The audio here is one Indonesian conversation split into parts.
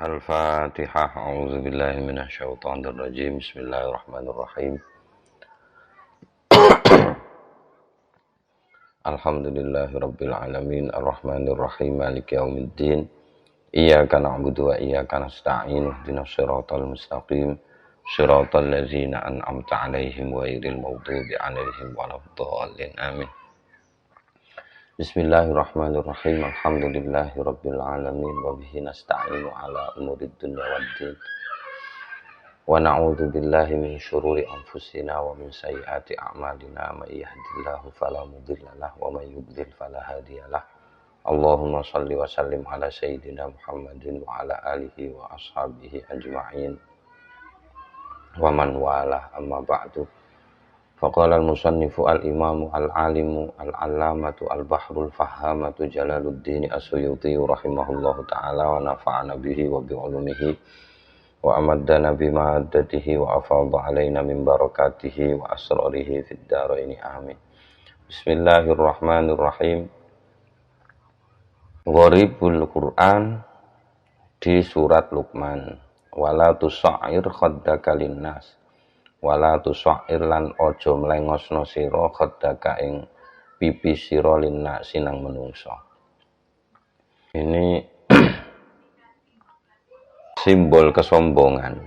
Al-Fatihah. A'udzubillahi minasyaitonir rajim. Bismillahirrahmanirrahim. Alhamdulillahirabbil alamin. Arrahmanir rahim. Maliki yaumiddin. Iyyaka na'budu wa iyyaka nasta'in. Ihdinas siratal mustaqim. Shiratal ladzina an'amta 'alaihim ghairil maghdubi 'alaihim waladdallin. Amin. Bismillahirrahmanirrahim. Alhamdulillahirabbil alamin wa bihi nasta'inu 'ala umurid dunya waddin. Wa na'udzu billahi min syururi anfusina wa min sayyiati a'malina. May yahdihillahu fala mudhillalah wa may yudhlil fala hadiyalah. Allahumma shalli wa sallim ala sayyidina Muhammadin wa ala alihi wa ashabihi ajma'in. Wa man walah, amma ba'du. Faqala al-musannifu al-imamu al-alimu al-allamatu al-bahrul fahamatu Jalaluddin As-Suyuti rahimahullahu ta'ala wa nafa'ana bihi wa bi'ulumihi wa amaddana bimaddatihi wa afadha alaina min barakatihi wa asrarihi fid dharaini amin. Bismillahirrahmanirrahim. Gharibul Quran di surat Luqman. Wala tusa'ir khaddaka linnas, wala tusa'ir lan ojo mlengosno sira khaddaka ing pipi sira linnas sinang menungso. Ini simbol kesombongan.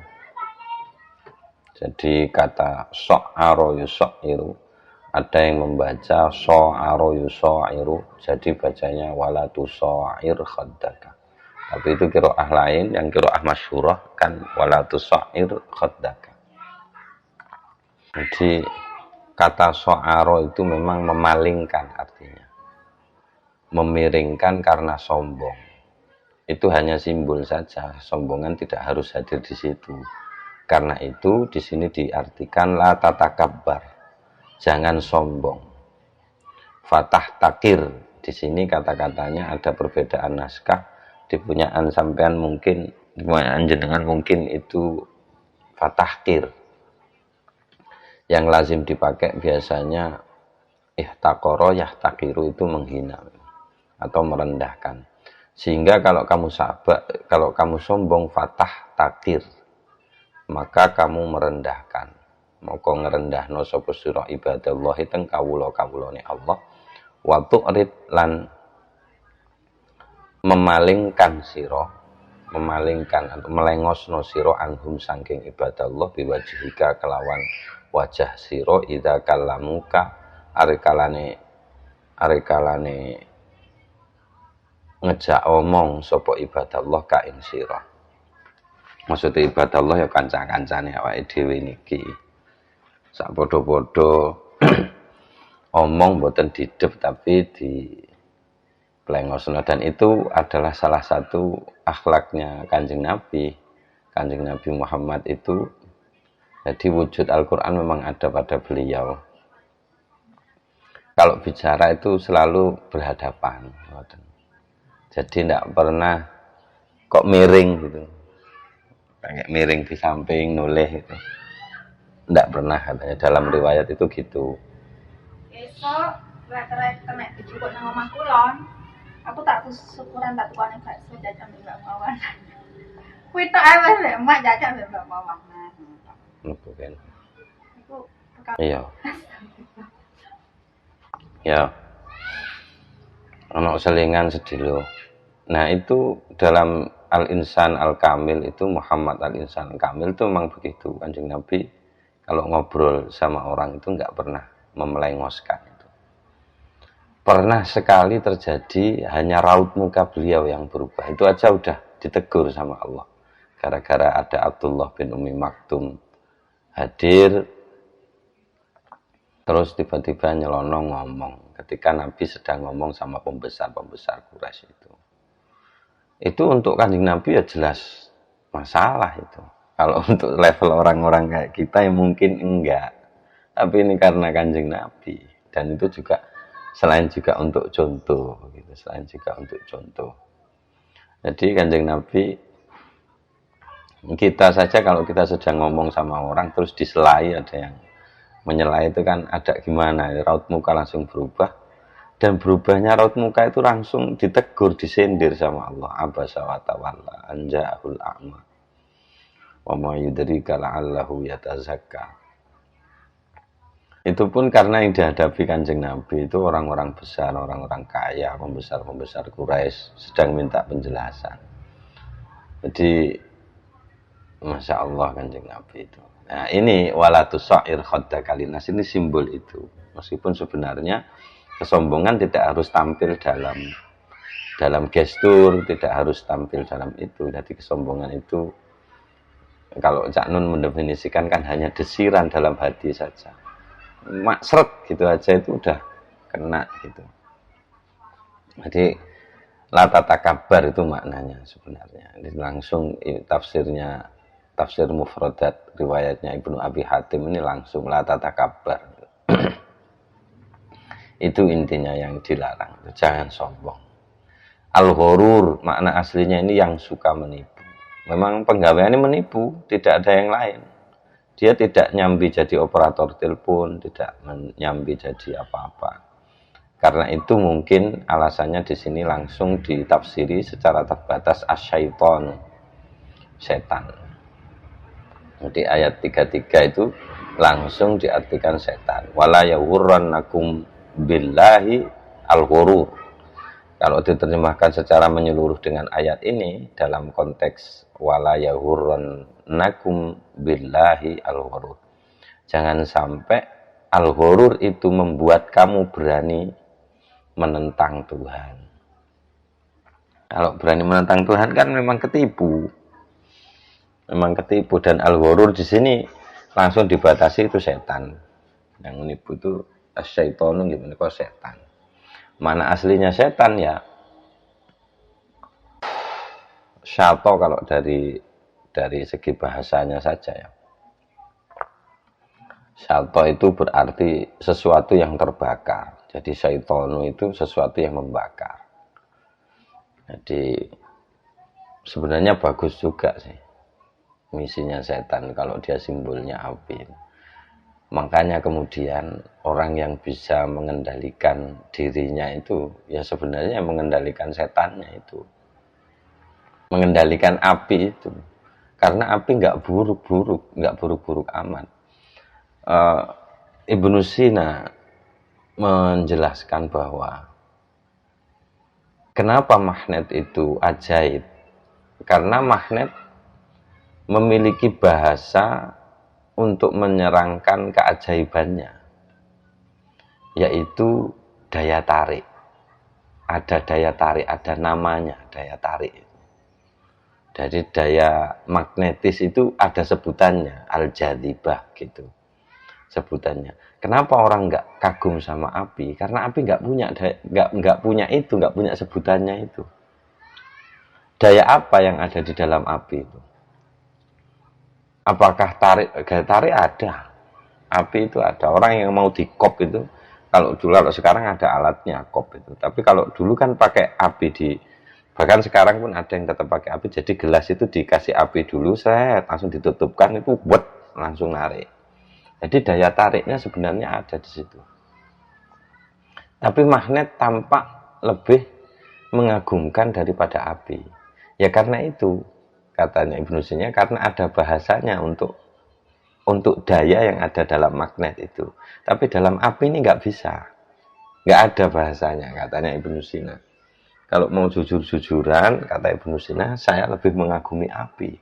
Jadi kata so'aro yuso'iru, ada yang membaca so'aro yuso'iru, jadi bacanya wala tusa'ir khaddaka. Tapi itu qiraah lain, yang qiraah masyhurah kan wala tusa'ir khaddaka. Jadi kata so'aro itu memang memalingkan artinya. Memiringkan karena sombong. Itu hanya simbol saja, sombongan tidak harus hadir di situ. Karena itu di sini diartikan la tatakabbar. Jangan sombong. Fatah takir. Di sini kata-katanya ada perbedaan naskah. Di punyaan sampean mungkin, di punyaan jenengan mungkin itu fatahkir. Yang lazim dipakai biasanya ihtaqara yahtaqiru, itu menghina atau merendahkan. Sehingga kalau kamu sombong fatah takir, maka kamu merendahkan. Maka ngerendahno sapa sira ibadallah teng kawula-kawulane Allah, wa tu'rid lan memalingkan sira, memalingkan atau melengosno sira anhum saking ibadallah biwajhika kelawan wajah sira idza kallamuka arekalane ngejak omong sapa ibadallah ka ing sira. Maksudnya ibadallah ya kanca-kancane awake dhewe niki. Sak padha-padha omong mboten didep tapi di plengosno, dan itu adalah salah satu akhlaknya Kanjeng Nabi. Kanjeng Nabi Muhammad itu, jadi wujud Al-Quran memang ada pada beliau. Kalau bicara itu selalu berhadapan. Jadi tidak pernah kok miring gitu. Kayak miring di samping, noleh itu. Tidak pernah katanya. Dalam riwayat itu gitu. Esok, rek-rek tenek dijupuk nang omah kulon. Aku tak syukuran tak tukane bakso jajan mbak Mawar. Kuwi tok ae wis lek emak jajan mbak Mawar. Bukan. Iku Iya. Ya. Ono selingan sedilo. Nah, itu dalam Al-Insan Al-Kamil itu, Muhammad Al-Insan Al-Kamil itu memang begitu. Kanjeng Nabi kalau ngobrol sama orang itu enggak pernah memelengoskan. Pernah sekali terjadi hanya raut muka beliau yang berubah. Itu aja udah ditegur sama Allah. Gara-gara ada Abdullah bin Umi Maktum hadir. Terus tiba-tiba nyelonong ngomong. Ketika Nabi sedang ngomong sama pembesar-pembesar Quraisy itu. Itu untuk Kanjeng Nabi ya jelas masalah itu. Kalau untuk level orang-orang kayak kita ya mungkin enggak. Tapi ini karena Kanjeng Nabi. Dan itu juga selain juga untuk contoh gitu, selain juga untuk contoh. Jadi Kanjeng Nabi, kita saja kalau kita sedang ngomong sama orang terus diselai, ada yang menyela itu kan ada gimana, raut muka langsung berubah. Dan berubahnya raut muka itu langsung ditegur, disindir sama Allah. Abasa wa tawalla an ja'ahul a'ma wa ma yudrika la'allahu yatazakka. Itu pun karena yang dihadapi Kanjeng Nabi itu orang-orang besar, orang-orang kaya, pembesar-pembesar Quraisy sedang minta penjelasan. Jadi Masya Allah Kanjeng Nabi itu. Nah ini walatu sa'ir khaddaka linnas, ini simbol itu. Meskipun sebenarnya kesombongan tidak harus tampil dalam gestur, tidak harus tampil dalam itu. Jadi kesombongan itu kalau Cak Nun mendefinisikan kan hanya desiran dalam hati saja. Maksret gitu aja itu udah kena gitu. Jadi la tatakabar itu maknanya sebenarnya. Ini langsung tafsirnya, tafsir mufradat riwayatnya Ibnu Abi Hatim ini langsung la tatakabar. Itu intinya yang dilarang, jangan sombong. Al-ghurur makna aslinya ini yang suka menipu. Memang penggaweannya menipu, tidak ada yang lain. Dia tidak nyambi jadi operator telepon, tidak nyambi jadi apa-apa. Karena itu mungkin alasannya di sini langsung ditafsiri secara terbatas asyaiton, setan. Jadi ayat 33 itu langsung diartikan setan. Wala yawurrannakum billahi al-ghurur. Kalau diterjemahkan secara menyeluruh dengan ayat ini dalam konteks wala yahurrannakum billahi al-ghurur. Jangan sampai al-ghurur itu membuat kamu berani menentang Tuhan. Kalau berani menentang Tuhan kan memang ketipu. Memang ketipu, dan al-ghurur di sini langsung dibatasi itu setan. Yang menipu itu asyaitonu gimana kok setan. Mana aslinya setan ya syato kalau dari segi bahasanya saja ya. Syato itu berarti sesuatu yang terbakar. Jadi syaitonu itu sesuatu yang membakar. Jadi sebenarnya bagus juga sih misinya setan kalau dia simbolnya api. Makanya kemudian orang yang bisa mengendalikan dirinya itu ya sebenarnya mengendalikan setannya itu. Mengendalikan api itu. Karena api nggak buruk-buruk amat. Ibnu Sina menjelaskan bahwa kenapa magnet itu ajaib? Karena magnet memiliki bahasa untuk menyerangkan keajaibannya, yaitu daya tarik. Ada daya tarik, ada namanya daya tarik. Jadi daya magnetis itu ada sebutannya, al-jadzibah gitu sebutannya. Kenapa orang nggak kagum sama api? Karena api nggak punya itu, nggak punya sebutannya itu. Daya apa yang ada di dalam api itu? Apakah gaya tarik ada? Api itu ada. Orang yang mau dikop itu, kalau sekarang ada alatnya kop itu. Tapi kalau dulu kan pakai api bahkan sekarang pun ada yang tetap pakai api. Jadi gelas itu dikasih api dulu, langsung ditutupkan itu buat langsung narik. Jadi daya tariknya sebenarnya ada di situ. Tapi magnet tampak lebih mengagumkan daripada api. Ya karena itu katanya Ibnu Sina, karena ada bahasanya untuk daya yang ada dalam magnet itu. Tapi dalam api ini nggak bisa. Nggak ada bahasanya, katanya Ibnu Sina. Kalau mau jujur-jujuran, kata Ibnu Sina, saya lebih mengagumi api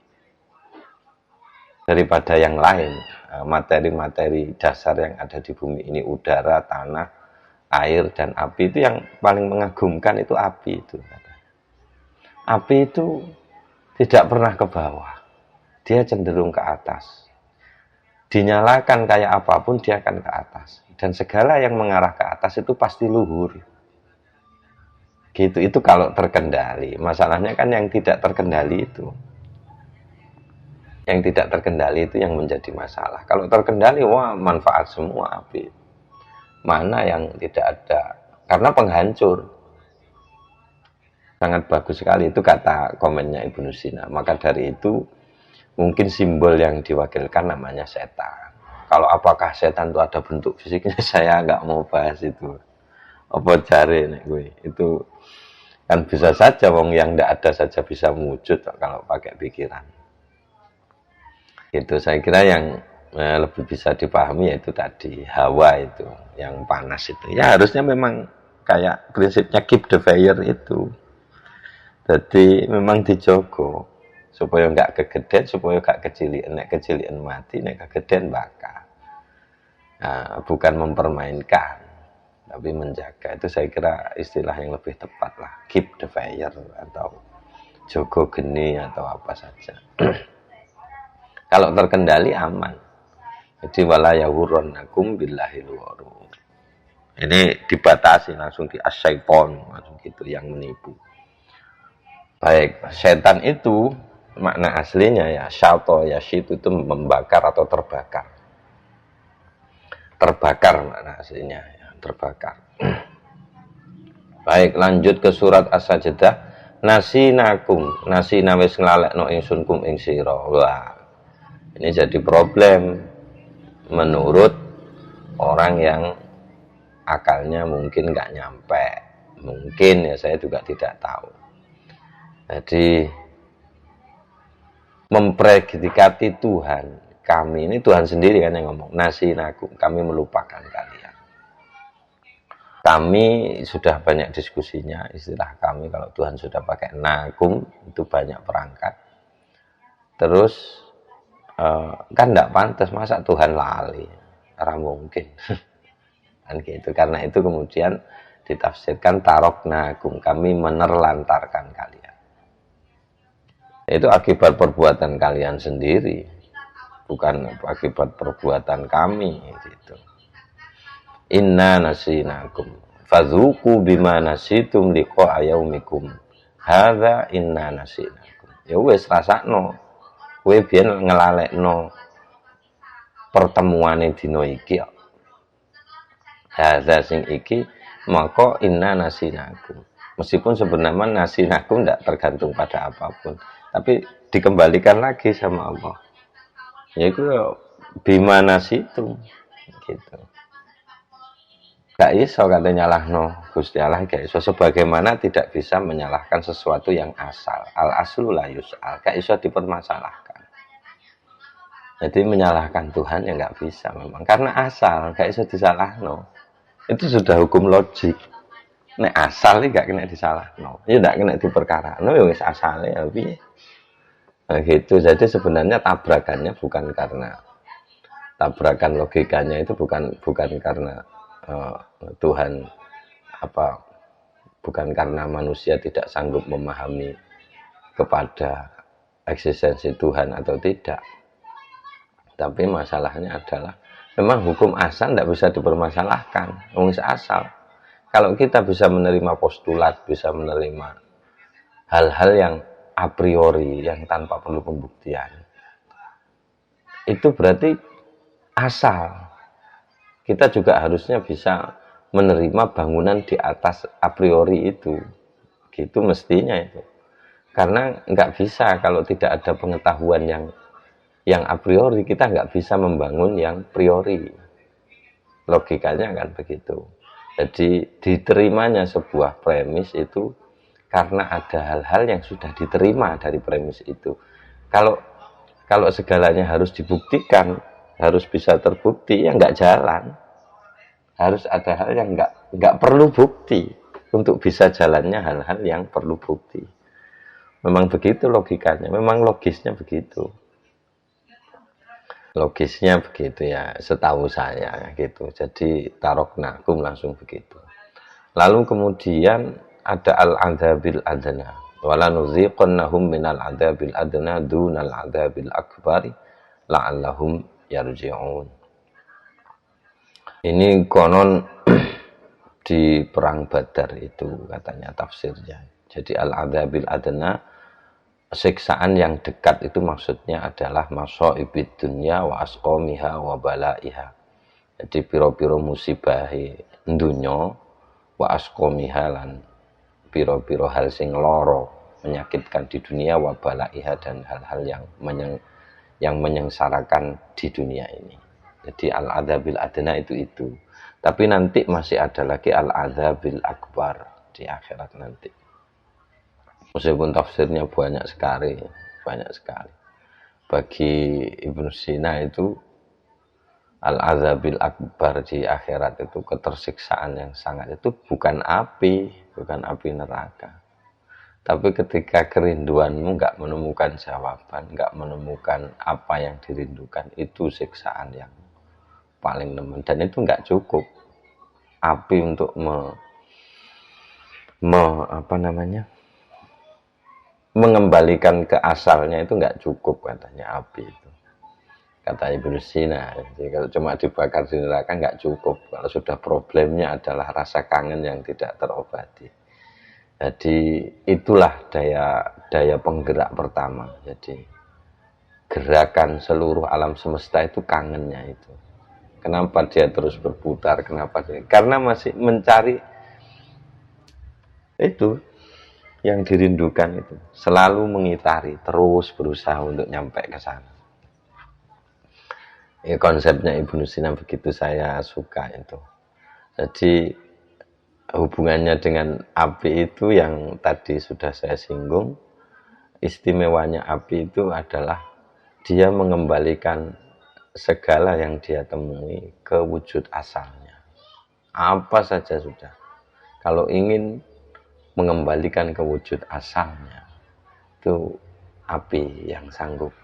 daripada yang lain. Materi-materi dasar yang ada di bumi ini, udara, tanah, air, dan api, itu yang paling mengagumkan itu api itu. Api itu tidak pernah ke bawah, dia cenderung ke atas. Dinyalakan kayak apapun dia akan ke atas, dan segala yang mengarah ke atas itu pasti luhur. Gitu, itu kalau terkendali. Masalahnya kan yang tidak terkendali itu. Yang tidak terkendali itu yang menjadi masalah. Kalau terkendali, wah manfaat semua api. Mana yang tidak ada? Karena penghancur. Sangat bagus sekali, itu kata komennya Ibnu Sina. Maka dari itu mungkin simbol yang diwakilkan namanya setan. Kalau apakah setan itu ada bentuk fisiknya, saya nggak mau bahas itu. Apa jare nek kuwi? Itu kan bisa saja wong yang ndak ada saja bisa wujud kalau pakai pikiran. Itu saya kira yang lebih bisa dipahami yaitu tadi hawa itu yang panas itu. Ya harusnya memang kayak prinsipnya keep the fire itu. Jadi memang dijogo supaya nggak kegedean, supaya nggak kecilian, nek kecilian mati, nek kegedean bakal. Nah, bukan mempermainkan, tapi menjaga. Itu saya kira istilah yang lebih tepat lah, keep the fire atau jogo geni atau apa saja. Kalau terkendali aman. Jadi wala yahurrannakum billahil ghurur. Ini dibatasi langsung di asyaiton langsung gitu yang menipu. Baik, setan itu makna aslinya ya syato ya itu membakar atau terbakar. Terbakar makna aslinya ya, terbakar. Baik, lanjut ke surat As-Sajdah. Nasinakum, nasina wis nglalekno ingsun kum ing sira. Wah. Ini jadi problem menurut orang yang akalnya mungkin nggak nyampe. Mungkin ya saya juga tidak tahu. Jadi mempredikati Tuhan, kami ini Tuhan sendiri kan yang ngomong, nasinakum, kami melupakan kalian. Kami sudah banyak diskusinya, istilah kami kalau Tuhan sudah pakai nakum itu banyak perangkat. Terus kan tidak pantas masa Tuhan lali, ora mungkin. Kan gitu. Karena itu kemudian ditafsirkan taroknakum, kami menerlantarkan kalian. Itu akibat perbuatan kalian sendiri, bukan akibat perbuatan kami gitu. Inna nasinakum fadzuku bima nasitum liqa yaumikum hadza inna nasinakum. Ya wis rasakno kowe biyen ngelalekno pertemuane dina iki kok. Hadza sing iki maka inna nasinakum. Meskipun sebenarnya nasinakum tidak tergantung pada apapun, tapi dikembalikan lagi sama Allah. Yaitu bima nasitum gitu. Gak iso kata nyalahno Gusti Allah, gak iso, sebagaimana tidak bisa menyalahkan sesuatu yang asal. Al aslu la yus'al, gak iso dipermasalahkan. Jadi menyalahkan Tuhan ya gak bisa memang, karena asal gak iso disalahno. Itu sudah hukum logik. Nek asal iki gak kena disalahno, ya gak kena diperkarano, ya wis asale ya piye. Nah, gitu. Jadi sebenarnya tabrakannya bukan karena tabrakan logikanya itu bukan karena Tuhan bukan karena manusia tidak sanggup memahami kepada eksistensi Tuhan atau tidak, tapi masalahnya adalah memang hukum asal tidak bisa dipermasalahkan, wong asal. Kalau kita bisa menerima postulat, bisa menerima hal-hal yang a priori yang tanpa perlu pembuktian, itu berarti asal. Kita juga harusnya bisa menerima bangunan di atas a priori itu. Gitu mestinya itu. Karena nggak bisa kalau tidak ada pengetahuan yang a priori, kita nggak bisa membangun yang priori. Logikanya kan begitu. Jadi diterimanya sebuah premis itu karena ada hal-hal yang sudah diterima dari premis itu. Kalau segalanya harus dibuktikan, harus bisa terbukti, ya nggak jalan. Harus ada hal yang nggak perlu bukti untuk bisa jalannya hal-hal yang perlu bukti. Memang begitu logikanya, memang logisnya begitu. Logisnya begitu ya, setahu saya gitu. Jadi taroknakum langsung begitu. Lalu kemudian ada al-adzabil adna. Wala nuziqannahum minal adzabil adna dunal adzabil akbari la'allahum yarji'un. Ini konon di perang Badar itu katanya tafsirnya. Jadi al-adzabil adna, siksaan yang dekat itu maksudnya adalah masaibid dunya wa asqamiha wa balaiha. Jadi piro-piro musibahi dunya wa asqamiha lan piro-piro hal sing loro menyakitkan di dunia wa balaiha dan hal-hal yang menyengsarakan di dunia ini. Jadi al-adzabil adna itu. Tapi nanti masih ada lagi al-adzabil akbar di akhirat nanti. Meskipun tafsirnya banyak sekali. Bagi Ibnu Sina itu al-adzabil akbar di akhirat itu ketersiksaan yang sangat, itu bukan api neraka. Tapi ketika kerinduanmu nggak menemukan jawaban, nggak menemukan apa yang dirindukan, itu siksaan yang paling nemen. Dan itu nggak cukup. Api untuk mengembalikan ke asalnya itu nggak cukup, katanya api itu. Kata Ibnu Sina, jadi kalau cuma dibakar di neraka nggak cukup. Kalau sudah problemnya adalah rasa kangen yang tidak terobati. Jadi itulah daya penggerak pertama. Jadi gerakan seluruh alam semesta itu kangennya itu. Kenapa dia terus berputar? Kenapa? Karena masih mencari itu yang dirindukan itu. Selalu mengitari, terus berusaha untuk nyampe ke sana. Ya, konsepnya Ibnu Sina begitu, saya suka itu. Jadi hubungannya dengan api itu yang tadi sudah saya singgung. Istimewanya api itu adalah dia mengembalikan segala yang dia temui ke wujud asalnya. Apa saja sudah. Kalau ingin mengembalikan ke wujud asalnya, itu api yang sanggup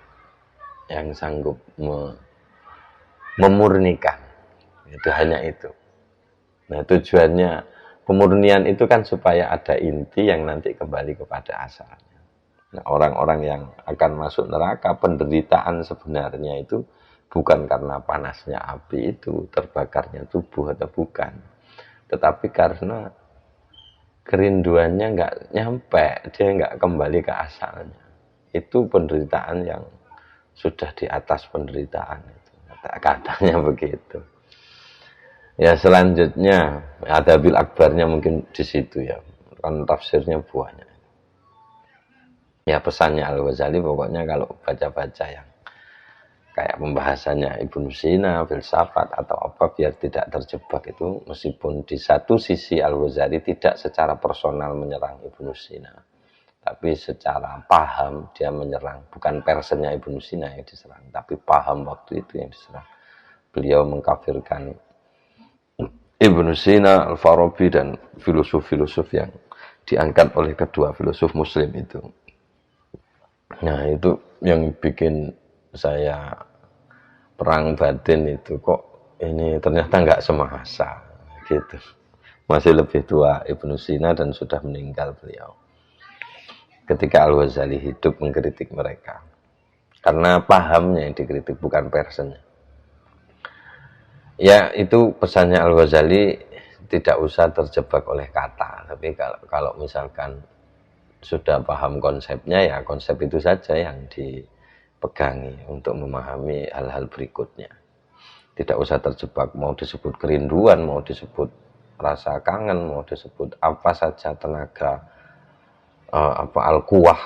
memurnikan. Itu hanya itu. Nah, tujuannya pemurnian itu kan supaya ada inti yang nanti kembali kepada asalnya. Nah, orang-orang yang akan masuk neraka, penderitaan sebenarnya itu bukan karena panasnya api itu, terbakarnya tubuh atau bukan. Tetapi karena kerinduannya nggak nyampe, dia nggak kembali ke asalnya. Itu penderitaan yang sudah di atas penderitaan itu. Katanya begitu. Ya, selanjutnya adzabil akbarnya mungkin di situ ya. Kan tafsirnya banyak. Ya, pesannya Al-Ghazali pokoknya kalau baca-baca yang kayak pembahasannya Ibnu Sina, filsafat atau apa, biar tidak terjebak itu, meskipun di satu sisi Al-Ghazali tidak secara personal menyerang Ibnu Sina, tapi secara paham dia menyerang, bukan personnya Ibnu Sina yang diserang, tapi paham waktu itu yang diserang. Beliau mengkafirkan Ibnu Sina, Al-Farabi, dan filosof-filosof yang diangkat oleh kedua filosof muslim itu. Nah, itu yang bikin saya perang batin itu, kok ini ternyata nggak semasa gitu. Masih lebih tua Ibnu Sina dan sudah meninggal beliau ketika Al-Ghazali hidup mengkritik mereka, karena pahamnya yang dikritik, bukan personnya. Ya, itu pesannya Al-Ghazali, tidak usah terjebak oleh kata, tapi kalau misalkan sudah paham konsepnya, ya konsep itu saja yang dipegangi untuk memahami hal-hal berikutnya. Tidak usah terjebak, mau disebut kerinduan, mau disebut rasa kangen, mau disebut apa saja, tenaga al-quwah,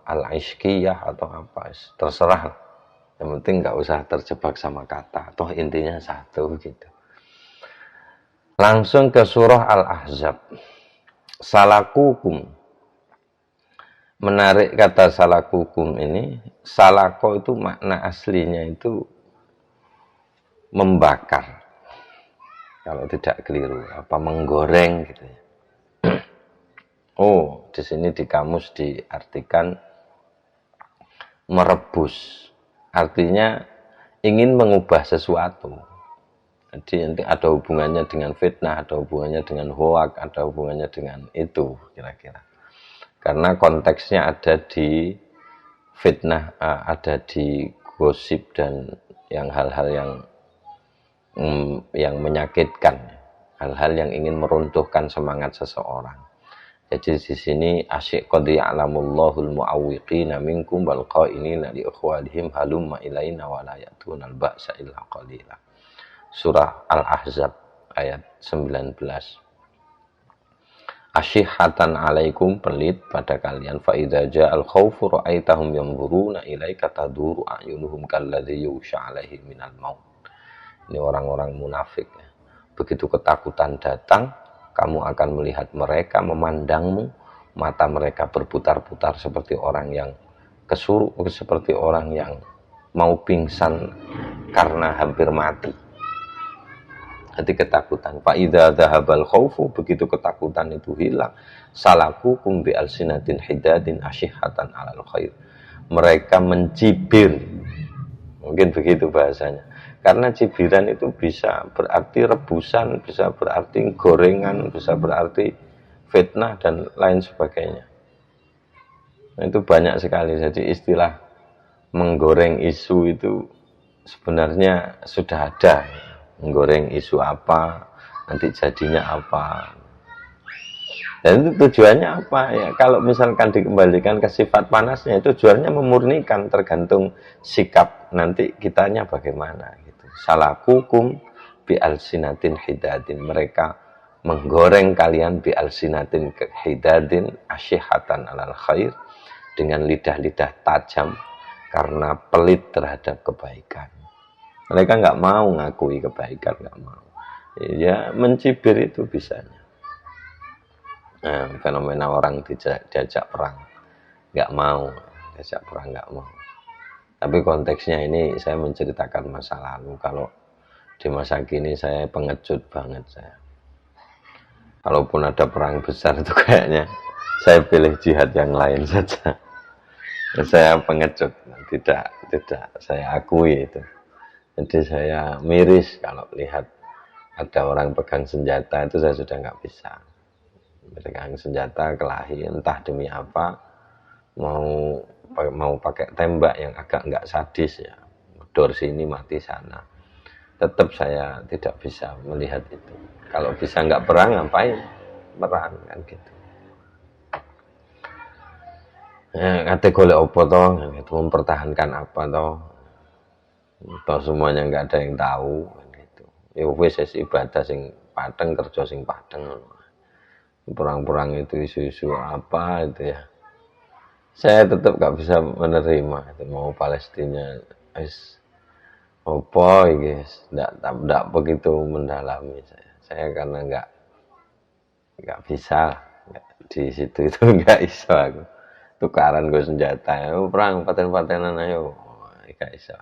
al-ishqiyah atau apa, terserah. Yang penting nggak usah terjebak sama kata, toh intinya satu gitu. Langsung ke surah Al-Ahzab. Salakukum. Menarik kata salakukum ini. Salako itu makna aslinya itu membakar, kalau tidak keliru, apa menggoreng gitu ya. Oh, di sini di kamus diartikan merebus. Artinya ingin mengubah sesuatu. Jadi nanti ada hubungannya dengan fitnah, ada hubungannya dengan hoak, ada hubungannya dengan itu kira-kira. Karena konteksnya ada di fitnah, ada di gosip dan yang hal-hal yang menyakitkan, hal-hal yang ingin meruntuhkan semangat seseorang. Jadi di sini asyik qad ya'lamullahul mu'awwiqina minkum wal qa'ilina li ikhwanihim halumma ilaina wa la ya'tunal ba'sa illa qalila. Surah Al-Ahzab ayat 19. Asyihatan alaikum, pelit pada kalian, fa idza ja'al khaufu ra'aitahum yanzuruna ilaika taduru a'yunuhum kalladzi yusha 'alaihi minal maut. Ini orang-orang munafik. Begitu ketakutan datang, kamu akan melihat mereka memandangmu, mata mereka berputar-putar seperti orang yang kesurupan, seperti orang yang mau pingsan karena hampir mati. Hati ketakutan. Fa idza dzahabal khaufu, begitu ketakutan itu hilang, salakukum bi alsinatin hidadin asyihatan alal khair. Mereka mencibir. Mungkin begitu bahasanya. Karena cibiran itu bisa berarti rebusan, bisa berarti gorengan, bisa berarti fitnah dan lain sebagainya. Nah, itu banyak sekali. Jadi istilah menggoreng isu itu sebenarnya sudah ada. Menggoreng isu apa, nanti jadinya apa. Dan itu tujuannya apa ya? Kalau misalkan dikembalikan ke sifat panasnya, itu tujuannya memurnikan, tergantung sikap nanti kitanya bagaimana gitu. Salakukum bi alsinatin hidadin, mereka menggoreng kalian bi alsinatin hidadin asyihatan alal khair, dengan lidah-lidah tajam karena pelit terhadap kebaikan. Mereka nggak mau ngakui kebaikan, nggak mau. Ya mencibir itu bisanya. Nah, fenomena orang diajak perang, nggak mau. Diajak perang nggak mau. Tapi konteksnya ini saya menceritakan masa lalu. Kalau di masa kini saya pengecut banget saya. Kalaupun ada perang besar itu kayaknya saya pilih jihad yang lain saja. Saya pengecut, tidak saya akui itu. Jadi saya miris kalau lihat ada orang pegang senjata, itu saya sudah nggak bisa. Pegang senjata kelahi, entah demi apa, mau pakai tembak yang agak nggak sadis ya, dor sini mati sana. Tetap saya tidak bisa melihat itu. Kalau bisa nggak perang, ngapain perang kan gitu. Ya, kata golek opo toh, itu mempertahankan apa toh? Toh semuanya nggak ada yang tahu gitu. Ya wis ibadah sing padeng, kerja sing padeng. Perang-perang itu isu-isu apa itu ya. Saya tetap nggak bisa menerima itu, mau Palestina is opo guys, nggak begitu mendalami saya karena nggak bisa di situ itu nggak iso aku. Tukaran gue senjata, perang paten-patenan ayo, gak iso.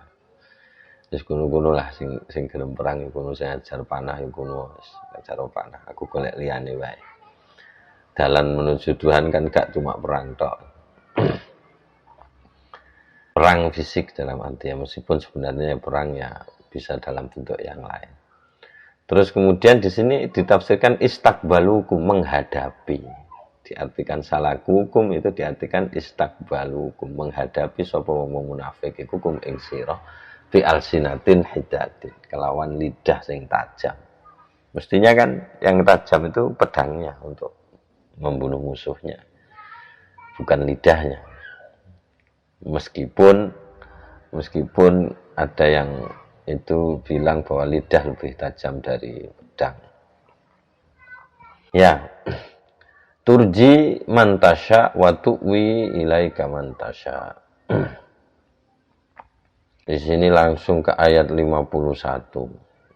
Terus kuno-kuno lah, sing gelem perang, kuno saya ajar panah, kuno ajar panah. Aku golek liyane wae. Dalan menuju Tuhan kan gak cuma perang tok. Perang fisik dalam arti ya, meskipun sebenarnya perang ya bisa dalam bentuk yang lain. Terus kemudian di sini ditafsirkan istakbalukum, menghadapi. Diartikan salakukum itu diartikan istakbalukum, menghadapi sapa wong munafik iku kum ing sira fi alsinatin hidatin, kelawan lidah sing tajam. Mestinya kan yang tajam itu pedangnya untuk membunuh musuhnya, bukan lidahnya. Meskipun ada yang itu bilang bahwa lidah lebih tajam dari pedang. Ya, turji mantasya wa tu'wi ilaika mantasya. Di sini langsung ke ayat 51.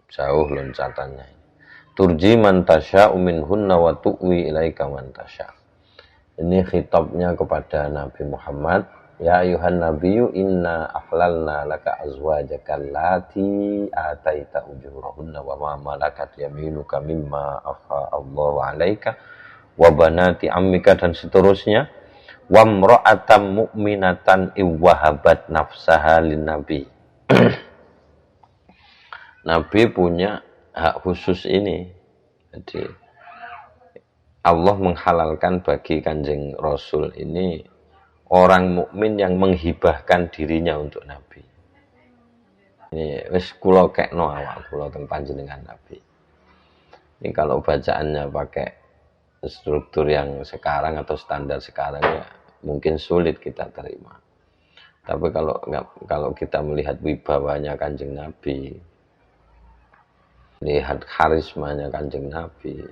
Jauh loncatannya. Turji mantasya minhunna wa tu'wi ilaika mantasya. Ini khitabnya kepada Nabi Muhammad. Ya ayuhan nabiyyu inna ahlalna laka azwajaka allati ataita ujurahunna wa ma malakat yaminuka mimma afa Allahu alaika wa banati ammika dan seterusnya. Wa mra'atan mu'minatan iwahabat nafsaha lin nabi. Nabi punya hak khusus ini. Jadi Allah menghalalkan bagi Kanjeng Rasul ini orang mukmin yang menghibahkan dirinya untuk Nabi. Ini wis kula kekno awak kula teng panjenengan Nabi. Ini kalau bacaannya pakai struktur yang sekarang atau standar sekarang ya mungkin sulit kita terima. Tapi kalau kita melihat wibawanya Kanjeng Nabi, lihat karismanya Kanjeng Nabi,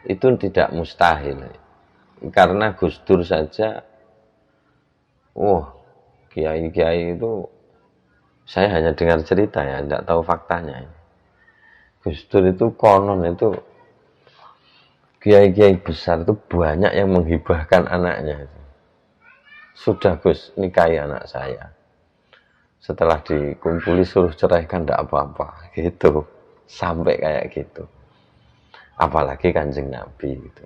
itu tidak mustahil. Karena Gus Dur saja, kiai-kiai itu Saya hanya dengar cerita ya, tidak tahu faktanya. Gus Dur itu konon itu kiai-kiai besar itu banyak yang menghibahkan anaknya. Sudah Gus, nikahi anak saya. Setelah dikumpuli suruh ceraikan tidak apa-apa. Gitu. Sampai kayak gitu. Apalagi Kanjeng Nabi gitu.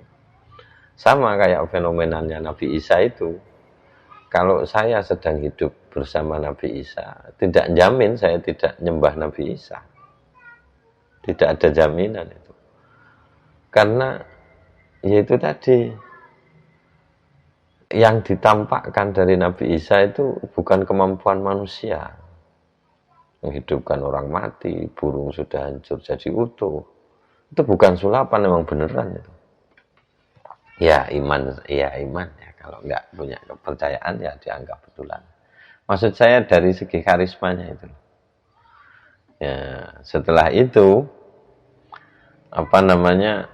Sama kayak fenomenanya Nabi Isa itu. Kalau saya sedang hidup bersama Nabi Isa, tidak jamin saya tidak nyembah Nabi Isa. Tidak ada jaminan itu. Karena yaitu tadi yang ditampakkan dari Nabi Isa itu bukan kemampuan manusia. Menghidupkan orang mati, burung sudah hancur jadi utuh. Itu bukan sulapan, memang beneran itu. Ya iman ya. Kalau nggak punya kepercayaan ya dianggap betulan. Maksud saya dari segi karismanya itu. Ya, setelah itu apa namanya,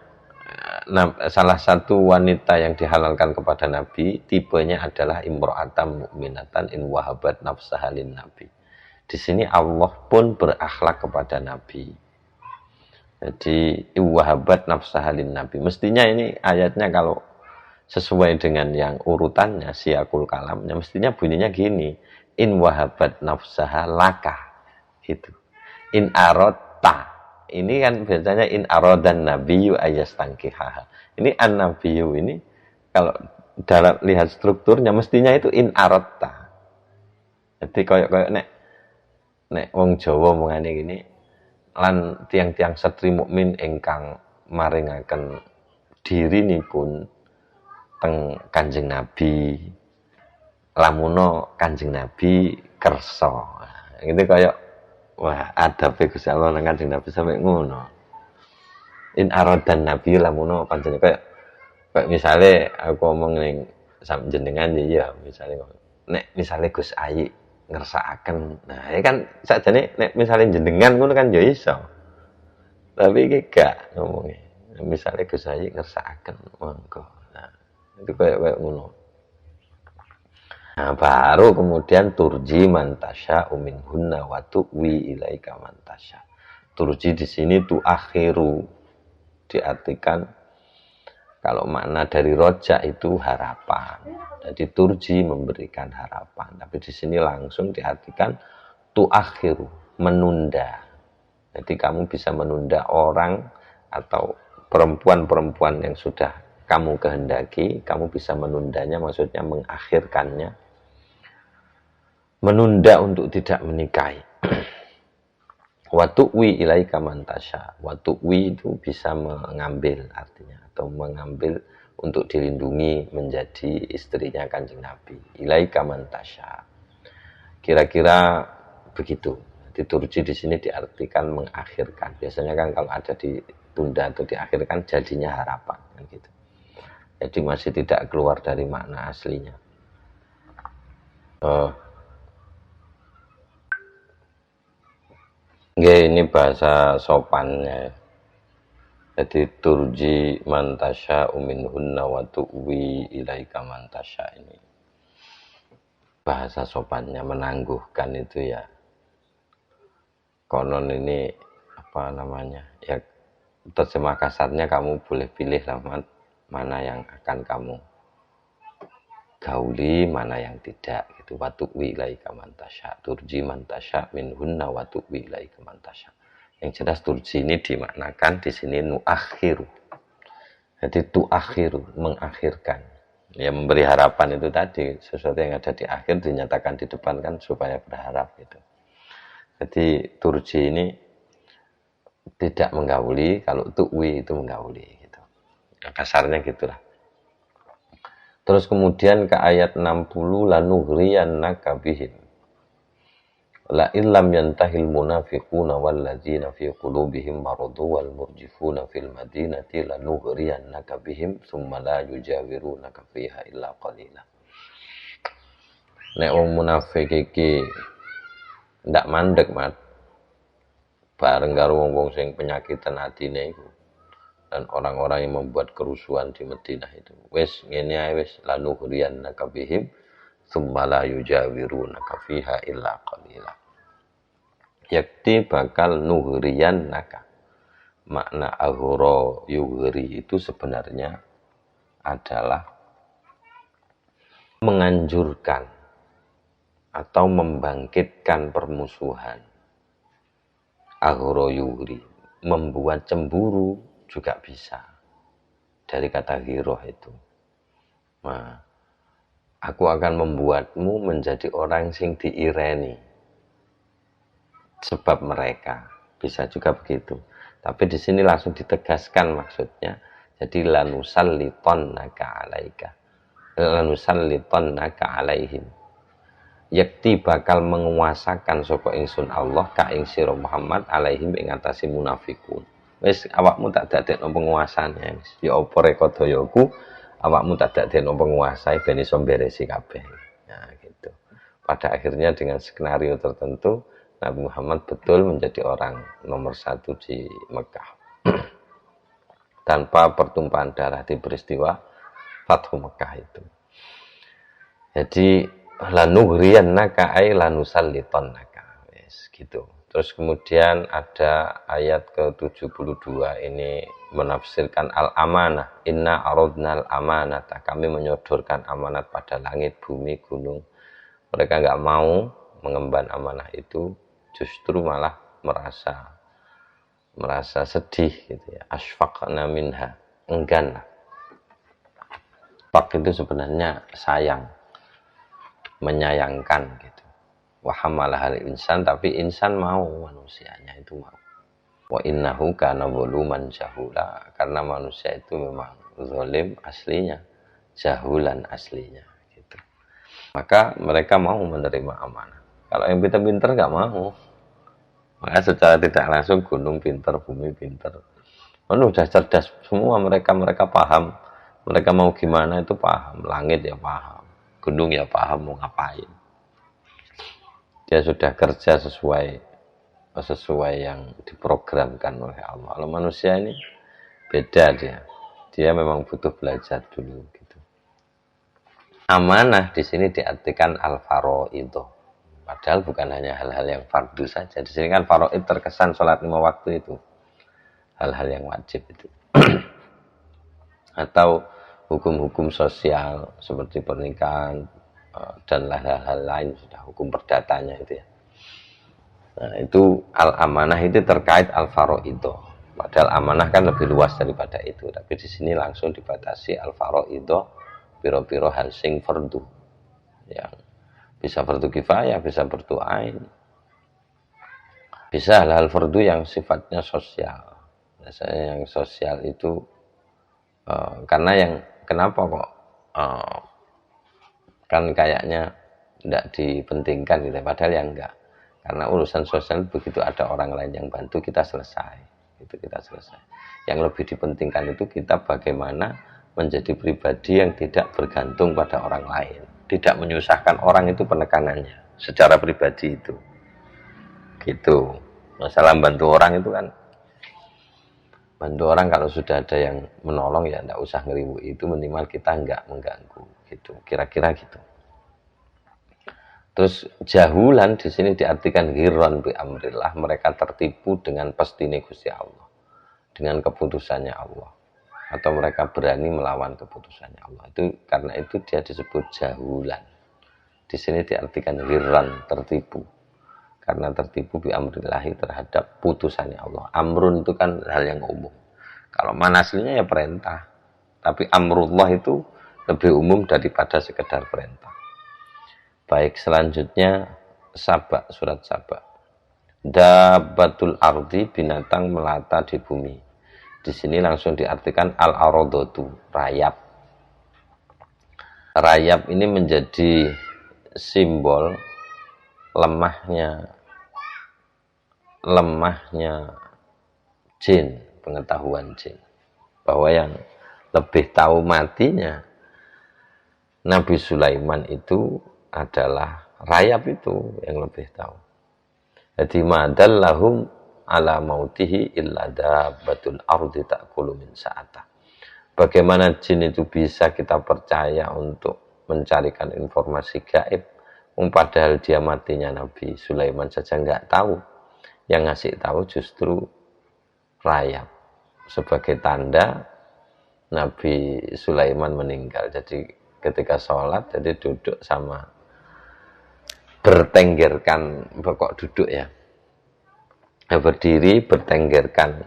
salah satu wanita yang dihalalkan kepada Nabi tipenya adalah imro'atam mu'minatan in wahabat nafsahalin Nabi. Di sini Allah pun berakhlak kepada Nabi. Jadi wahabat nafsahalin Nabi. Mestinya ini ayatnya kalau sesuai dengan yang urutannya, siakul kalamnya, mestinya bunyinya gini, in wahabat nafsaha laka, gitu. In arota, ini kan biasanya in arodan nabiyyu ayastangkihaha. Ini an nabiyyu ini kalau dalam lihat strukturnya mestinya itu in arota. Jadi koyok nek wong Jawa mengane gini, lan tiang-tiang satri mukmin ingkang maringaken diri nipun teng Kanjeng Nabi, lamuno Kanjeng Nabi kersa. Gitu kayak wah adabe Gusti Allah nang Kanjeng Nabi sampai ngono. In aradan Nabi lamuno pancen kayak misale aku ngomong ning jenengan ya misale nek misale Gus Ayi ngersakaken. Nah, ya kan sakjane nek misale jenengan ngono kan ya iso. Tapi iki gak ngomongnya. Misale Gus Ayi ngersakaken monggo. Itu kayak ngono. Nah, baru kemudian turji mantasya umin hunna wa tu'wi ilaika mantasya. Turji di sini tu akhiru, diartikan kalau makna dari roja itu harapan. Jadi turji memberikan harapan, tapi di sini langsung diartikan tu akhiru, menunda. Jadi kamu bisa menunda orang atau perempuan-perempuan yang sudah kamu kehendaki, kamu bisa menundanya, maksudnya mengakhirkannya, menunda untuk tidak menikahi. Watu'wi ilaika mantasya. Watu'wi itu bisa mengambil artinya, atau mengambil untuk dilindungi menjadi istrinya Kanjeng Nabi. Ilaika mantasya. Kira-kira begitu. Diturji di sini diartikan mengakhirkan. Biasanya kan kalau ada ditunda atau diakhirkan jadinya harapan kan gitu. Jadi masih tidak keluar dari makna aslinya. Ini bahasa sopannya. Jadi turji mantasya uminhunna wa tu'wi ilaika mantasya ini. Bahasa sopannya menangguhkan itu ya. Konon ini apa namanya? Ya terjemah kasarnya kamu boleh pilih lah mana yang akan kamu gauli, mana yang tidak gitu. Wa tu'wi ilaika mantasya. Turji mantasya minhunna wa tu'wi ilaika mantasya. Yang jelas turji ini dimaknakan di sini nuakhiru. Jadi tuakhiru, mengakhirkan. Ya memberi harapan itu tadi, sesuatu yang ada di akhir dinyatakan di depan kan supaya berharap gitu. Jadi turji ini tidak menggauli, kalau tu'wi itu menggauli gitu. Ya, kasarnya gitulah. Terus kemudian ke ayat 60, lanuhriyannaka bihim. La illam yantahil munafiquna walladzina fi qulubihim maradu wal murjifuna fil madinati lanuhriyannaka bihim thumma la yujawirunaka fiha illa qalila. Nek wong munafik iki ndak mandek mat bareng karo wong-wong sing penyakitan atine iku dan orang-orang yang membuat kerusuhan di Madinah itu wis ngene ae wis lanuhriyannaka bihim thumma la yujawirunaka fiha illa qalila. yakti bakal nuhriyan naka. Makna aghara yughri itu sebenarnya adalah menganjurkan atau membangkitkan permusuhan. Aghara yughri, membuat cemburu juga bisa. Dari kata ghiroh itu. Nah, aku akan membuatmu menjadi orang sing diireni. Sebab mereka. Bisa juga begitu. Tapi di sini langsung ditegaskan maksudnya. Jadi lanusallitonnaka alaika. Lanusallitonnaka alaihim. Yakti bakal menguasakan sapa ingsun Allah ka ing sira Muhammad alaihim ing atase munafikun. Wis awakmu tak dadekno penguasane. Ya apa rekadayaku awakmu tak dadekno penguasane ben iso beresi kabeh. Nah, gitu. Pada akhirnya dengan skenario tertentu Nabi Muhammad betul menjadi orang nomor 1 di Mekah. Tanpa pertumpahan darah di peristiwa Fathu Mekah itu. Jadi lanuhriyannaka ay lanusallitannaka. Yes, gitu. Terus kemudian ada ayat ke-72 ini menafsirkan al-amanah. Inna aradnal amanata. Kami menyodorkan amanat pada langit, bumi, gunung. Mereka nggak mau mengemban amanah itu, justru malah merasa sedih gitu ya. Asfaqna minha, enggan. Pak itu sebenarnya sayang, menyayangkan gitu. Wahamalah hal insan, tapi insan mau, manusianya itu mau. Wa innahu kana zaluman jahula, karena manusia itu memang zalim aslinya, jahulan aslinya gitu. Maka mereka mau menerima amanah. Kalau yang pintar-pintar nggak mau. Maka secara tidak langsung gunung pintar, bumi pintar. Udah cerdas semua mereka paham. Mereka mau gimana itu paham. Langit ya paham. Gunung ya paham mau ngapain. Dia sudah kerja sesuai yang diprogramkan oleh Allah. Kalau manusia ini beda dia. Dia memang butuh belajar dulu gitu. Amanah di sini diartikan al-faraidh. Padahal bukan hanya hal-hal yang fardu saja. Di sini kan faraid terkesan sholat 5 waktu itu. Hal-hal yang wajib itu. Atau hukum-hukum sosial seperti pernikahan dan hal-hal lain, sudah hukum perdatanya itu ya. Nah, itu al-amanah itu terkait al-faraidh. Padahal amanah kan lebih luas daripada itu. Tapi di sini langsung dibatasi al-faraidh, piro-piro hal sing fardu. Yang bisa fardu kifayah, bisa fardu ain. Bisa hal-hal fardu yang sifatnya sosial. Biasanya yang sosial itu karena yang kenapa kok kan kayaknya tidak dipentingkan gitu, padahal yang enggak. Karena urusan sosial begitu ada orang lain yang bantu kita selesai. Itu kita selesai. Yang lebih dipentingkan itu kita bagaimana menjadi pribadi yang tidak bergantung pada orang lain. Tidak menyusahkan orang, itu penekanannya secara pribadi itu gitu. Masalah bantu orang itu kan, bantu orang kalau sudah ada yang menolong ya tidak usah ngeribu, itu minimal kita nggak mengganggu gitu, kira-kira gitu. Terus jahulan di sini diartikan ghirran bi amrillah, mereka tertipu dengan pastine Gusti Allah, dengan keputusannya Allah, atau mereka berani melawan keputusannya Allah. Itu karena itu dia disebut jahulan. Di sini diartikan ghirran, tertipu. Karena tertipu bi amrillahi terhadap putusannya Allah. Amrun itu kan hal yang umum. Kalau mana aslinya ya perintah. Tapi amrullah itu lebih umum daripada sekedar perintah. Baik, selanjutnya Saba, surat Saba. Dabbatul ardi, binatang melata di bumi. Di sini langsung diartikan al-aradatu, rayap. Rayap ini menjadi simbol lemahnya jin, pengetahuan jin. Bahwa yang lebih tahu matinya Nabi Sulaiman itu adalah rayap, itu yang lebih tahu. Jadi madallahum ala mautihi illa dabbatul ardi ta'kulu min sa'ata. Bagaimana jin itu bisa kita percaya untuk mencarikan informasi gaib, padahal dia matinya Nabi Sulaiman saja nggak tahu. Yang ngasih tahu justru rayap sebagai tanda Nabi Sulaiman meninggal. Jadi ketika sholat, jadi duduk sama bertenggerkan, pokok duduk ya, berdiri bertenggerkan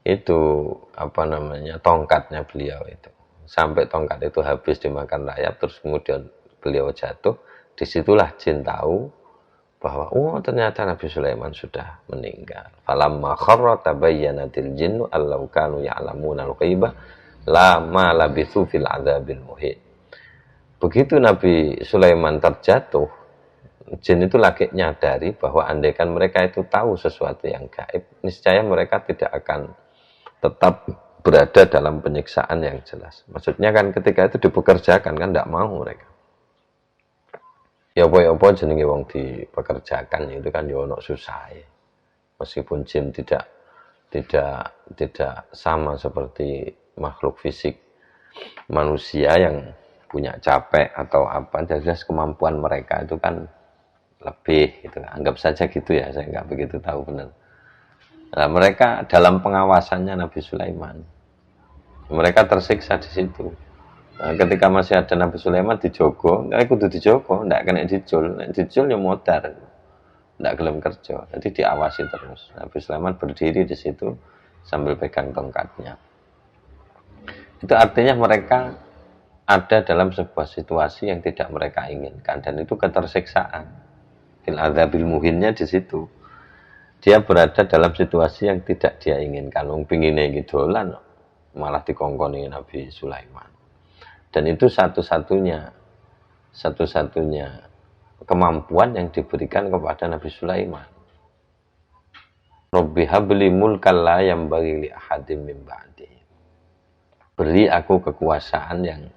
itu apa namanya, tongkatnya beliau itu, sampai tongkat itu habis dimakan rayap, terus kemudian beliau jatuh. Disitulah jin tahu bahwa ternyata Nabi Sulaiman sudah meninggal. Falamma kharra tabayyanatil jinnu allau kanu ya'lamuna al-ghaiba lama labithu fil adzabil muhin. Begitu Nabi Sulaiman terjatuh, jin itu lagi nyadari bahwa andaikan mereka itu tahu sesuatu yang gaib, niscaya mereka tidak akan tetap berada dalam penyiksaan yang jelas. Maksudnya kan ketika itu dipekerjakan, kan tidak mau mereka. Ya apa-apa jenenge wong dipekerjakan itu kan ya ono susah. Meskipun jin tidak sama seperti makhluk fisik manusia yang punya capek atau apa, jelas kemampuan mereka itu kan lebih gitu. Anggap saja gitu ya, saya nggak begitu tahu benar. Nah, mereka dalam pengawasannya Nabi Sulaiman, mereka tersiksa di situ. Nah, ketika masih ada Nabi Sulaiman dijogo, kudu dijogo, ndak kena dijul, nek dijul ya modar, ndak gelem kerja, jadi diawasi terus. Nabi Sulaiman berdiri di situ sambil pegang tongkatnya. Itu artinya mereka ada dalam sebuah situasi yang tidak mereka inginkan, dan itu ketersiksaan. Fil adzabil muhinnya di situ. Dia berada dalam situasi yang tidak dia inginkan. Wong pingine gidolan malah dikongkoni Nabi Sulaiman. Dan itu satu-satunya kemampuan yang diberikan kepada Nabi Sulaiman. Rabbi habli mulkan la yambaghi li ahadin min ba'di. Beri aku kekuasaan yang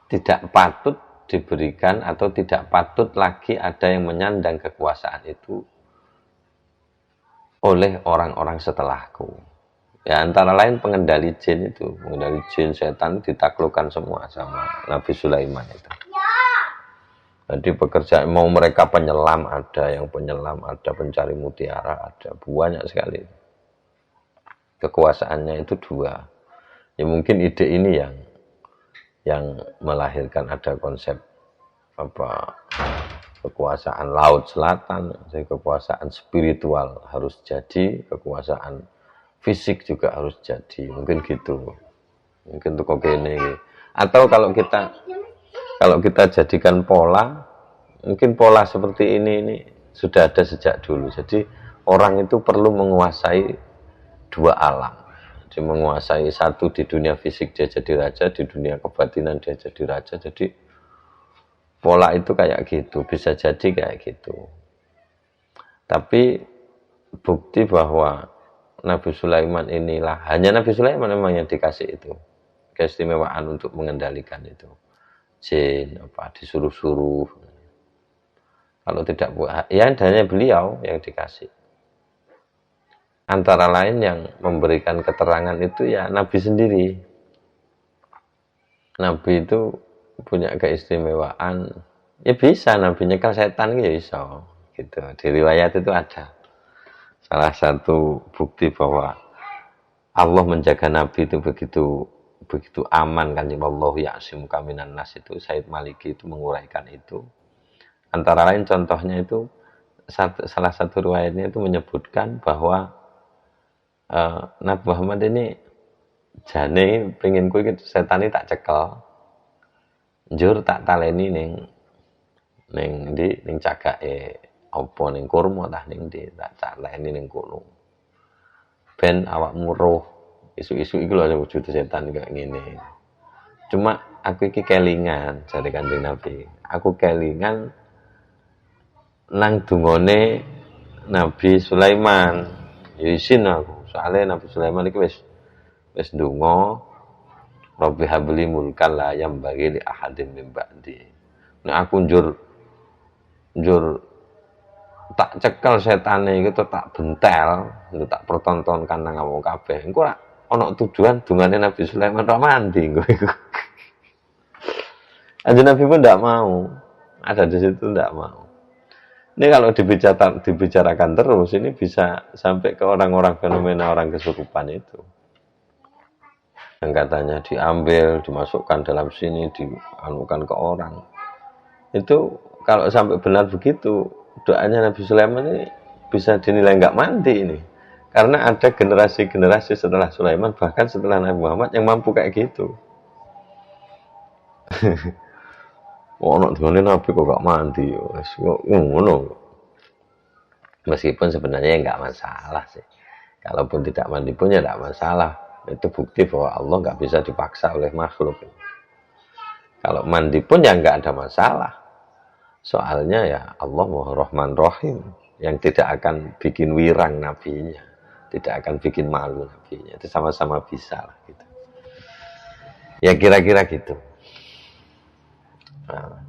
tidak patut diberikan atau tidak patut lagi ada yang menyandang kekuasaan itu oleh orang-orang setelahku. Ya, antara lain pengendali jin itu, pengendali jin setan ditaklukkan semua sama Nabi Sulaiman itu. Jadi pekerjaan, mau mereka penyelam ada, yang penyelam ada, pencari mutiara ada, banyak sekali. Kekuasaannya itu dua. Ya mungkin ide ini yang melahirkan ada konsep apa, kekuasaan laut selatan, kekuasaan spiritual harus jadi, kekuasaan fisik juga harus jadi, mungkin gitu, mungkin tuh kok gini. Atau kalau kita jadikan pola, mungkin pola seperti ini sudah ada sejak dulu. Jadi orang itu perlu menguasai dua alam. Jadi menguasai satu, di dunia fisik dia jadi raja, di dunia kebatinan dia jadi raja. Jadi pola itu kayak gitu, bisa jadi kayak gitu. Tapi bukti bahwa Nabi Sulaiman inilah, hanya Nabi Sulaiman memang yang dikasih itu keistimewaan untuk mengendalikan itu jin, apa disuruh-suruh. Kalau tidak, ya hanya beliau yang dikasih. Antara lain yang memberikan keterangan itu ya Nabi sendiri. Nabi itu punya keistimewaan, ya bisa Nabi nyekel setan ya bisa gitu. Di riwayat itu ada salah satu bukti bahwa Allah menjaga Nabi itu begitu aman kan. Wallahu ya'simuka minan nas, itu Said Maliki itu menguraikan itu. Antara lain contohnya itu salah satu riwayatnya itu menyebutkan bahwa Nabi Muhammad ini jane pengen kuwi setan ini tak cekel, njur tak taleni ning cagake apa ning kurma tah ning ndi, tak taleni ning kono ben awakmu roh isu-isu iku lho wujud setan kayak ngene. Cuma aku iki kelingan jare Kanjeng Nabi, aku kelingan nang dungane Nabi Sulaiman. Ya isin aku, soalnya Nabi Sulaiman iki wis ndonga Rabbi habli mulkan la yambaghi li ahadin min ba'di. Nek aku njur tak cekel setane iku, tak bentel, tak pertontonkan nang wong kabeh. Engko ora ana tujuan dungane Nabi Sulaiman ora mandi engko iku. Nabi pun ndak mau. Ada di situ ndak mau. Ini kalau dibicarakan terus, ini bisa sampai ke orang-orang fenomena orang kesurupan itu. Yang katanya diambil, dimasukkan dalam sini, dianukan ke orang. Itu kalau sampai benar begitu, doanya Nabi Sulaiman ini bisa dinilai nggak mandi ini. Karena ada generasi-generasi setelah Sulaiman, bahkan setelah Nabi Muhammad yang mampu kayak gitu. Ono dene Nabi kok gak mandi, ngono. Meskipun sebenarnya nggak masalah sih. Kalaupun tidak mandi pun ya tidak masalah. Itu bukti bahwa Allah nggak bisa dipaksa oleh makhluk. Kalau mandi pun ya nggak ada masalah. Soalnya ya Allah Rahman Rahim yang tidak akan bikin wirang nabinya, tidak akan bikin malu nabinya. Itu sama-sama bisa lah gitu. Ya kira-kira gitu. Nah.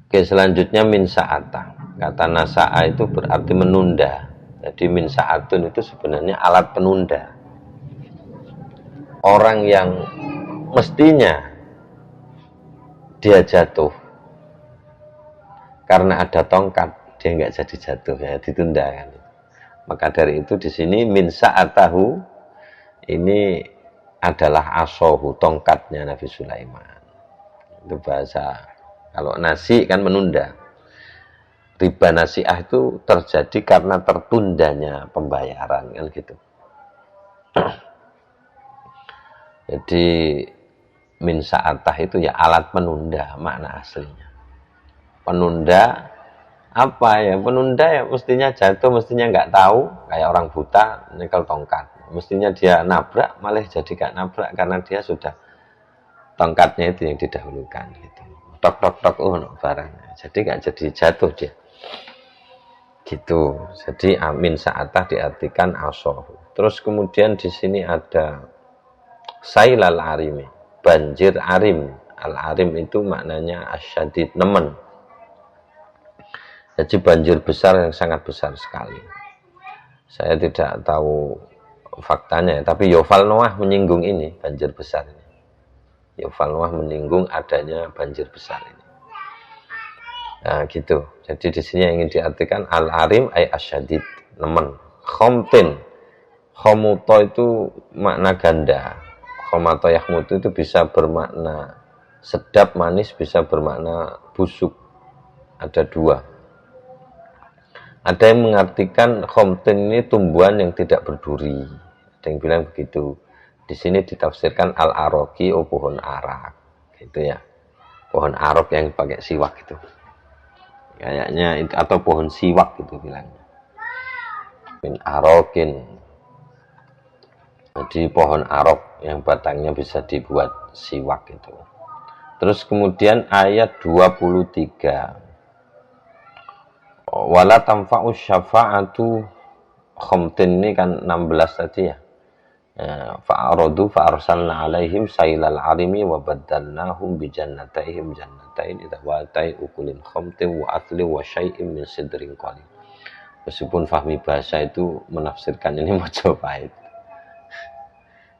Oke, selanjutnya min sa'ata. Kata nasa'a itu berarti menunda. Jadi min sa'atun itu sebenarnya alat penunda. Orang yang mestinya dia jatuh karena ada tongkat, dia nggak jadi jatuh, ya ditunda kan. Maka dari itu di sini min sa'atahu ini adalah asohu, tongkatnya Nabi Sulaiman. Itu bahasa, kalau nasi kan menunda. Riba nasiah itu terjadi karena tertundanya pembayaran kan gitu. Jadi min sa'atah itu ya alat penunda makna aslinya. Penunda apa ya? Penunda ya mestinya jatuh, mestinya nggak tahu, kayak orang buta nyekel tongkat. Mestinya dia nabrak, malah jadi gak nabrak karena dia sudah tongkatnya itu yang didahulukan gitu. Tok tok tok barang. Jadi gak jadi jatuh dia. Gitu. Jadi amin sa'atah diartikan asohu. Terus kemudian di sini ada sailal arimi, banjir arim. Al arim itu maknanya asyadid, nemen. Jadi banjir besar yang sangat besar sekali. Saya tidak tahu faktanya, tapi Yuval Noah menyinggung ini, banjir besar ini. Yuval Noah menyinggung adanya banjir besar ini. Nah, gitu. Jadi di sini yang ingin diartikan al-arim ay asyadid, nemen. Khomtin, khomuto itu makna ganda. Khomato yahmutu itu bisa bermakna sedap, manis, bisa bermakna busuk. Ada dua. Ada yang mengartikan khomtin ini tumbuhan yang tidak berduri. Ada yang bilang begitu. Di sini ditafsirkan al-aroki, pohon arak. Gitu ya. Pohon arak yang pakai siwak itu. Kayaknya itu, atau pohon siwak gitu bilangnya. Min arokin. Jadi pohon arok yang batangnya bisa dibuat siwak itu. Terus kemudian ayat 23. Wala tanfa'u syafa'atu khomtin ini kan 16 tadi ya. Fa'aradu fa'arsalna alaihim sailal arimi wa baddalnahum bi jannataihim jannatain idzawatai ukulin khomtin wa athli wa syai'im min sidrin qalil. Meskipun fahmi bahasa itu menafsirkan ini Majapahit.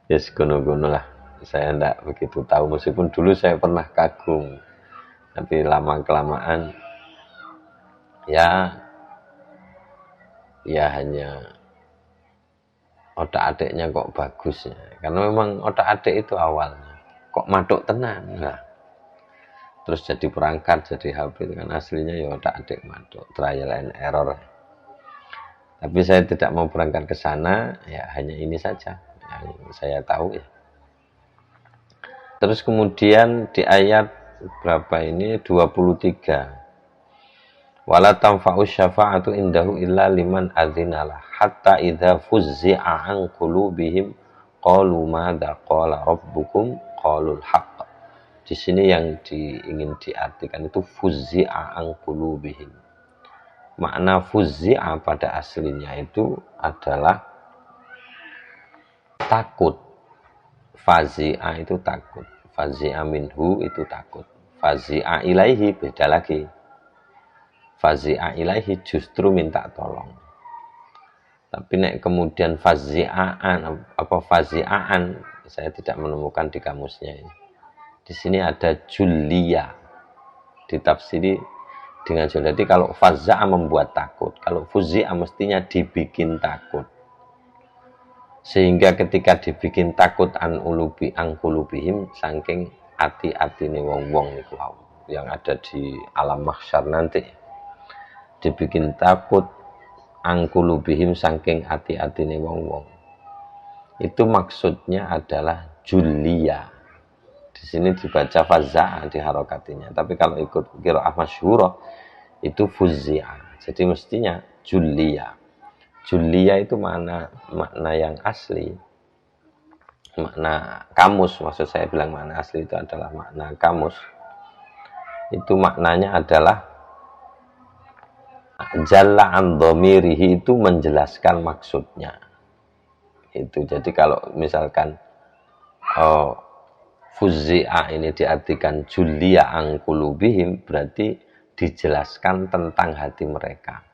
Yes, gono-gono lah. Saya tidak begitu tahu, meskipun dulu saya pernah kagum. Tapi lama-kelamaan ya hanya otak-adiknya kok bagus ya. Karena memang otak-adik itu awalnya kok maduk tenang lah. Terus jadi perangkat, jadi HP itu kan aslinya ya otak-adik maduk, trial and error. Tapi saya tidak mau berangkat ke sana, ya hanya ini saja yang saya tahu ya. Terus kemudian di ayat berapa ini 23. Wala tanfa'u syafa'atu indahu illa liman adzinalah hatta idza fuzzi'a an qulubihim qalu madza qala rabbukum qalul haqq. Di sini yang ingin diartikan itu fuzzi'a an qulubihim. Makna fuzzi'a pada aslinya itu adalah takut. Fazi'a itu takut. Fazi'a minhu itu takut. Fazi'a ilaihi beda lagi. Fazi'a ilaihi justru minta tolong. Tapi nek kemudian fazi'aan apa fazi'aan saya tidak menemukan di kamusnya ini. Di sini ada julia. Ditafsiri dengan jelas. Jadi kalau faza'a membuat takut, kalau fuzi'a mestinya dibikin takut. Sehingga ketika dibikin takut an kulubihim saking ati-atine wong-wong niku yang ada di alam mahsyar nanti, dibikin takut an kulubihim saking ati-atine wong-wong. Itu maksudnya adalah julia. Di sini dibaca faza'a di harokatinya. Tapi kalau ikut qiraah masyhurah itu fuzzi'a. Jadi mestinya julia. Julia itu makna yang asli. Makna kamus, maksud saya bilang makna asli itu adalah makna kamus. Itu maknanya adalah jalla an dhamirihi, itu menjelaskan maksudnya. Itu jadi kalau misalkan fuzzi'a ini diartikan julia an qulubihim, berarti dijelaskan tentang hati mereka.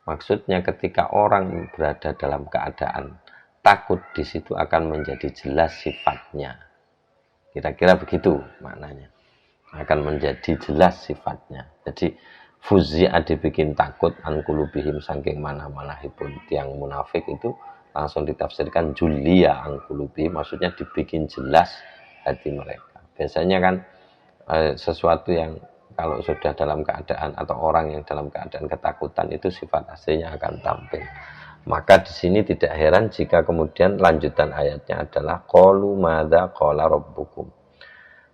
Maksudnya ketika orang berada dalam keadaan takut, di situ akan menjadi jelas sifatnya. Kira-kira begitu maknanya. Akan menjadi jelas sifatnya. Jadi fuzzi'a dibikin takut an qulubihim saking mana-manahipun tiang munafik, itu langsung ditafsirkan julia an qulubihim, maksudnya dibikin jelas hati mereka. Biasanya kan sesuatu yang kalau sudah dalam keadaan atau orang yang dalam keadaan ketakutan itu sifat aslinya akan tampil. Maka di sini tidak heran jika kemudian lanjutan ayatnya adalah qalu madza qala rabbukum.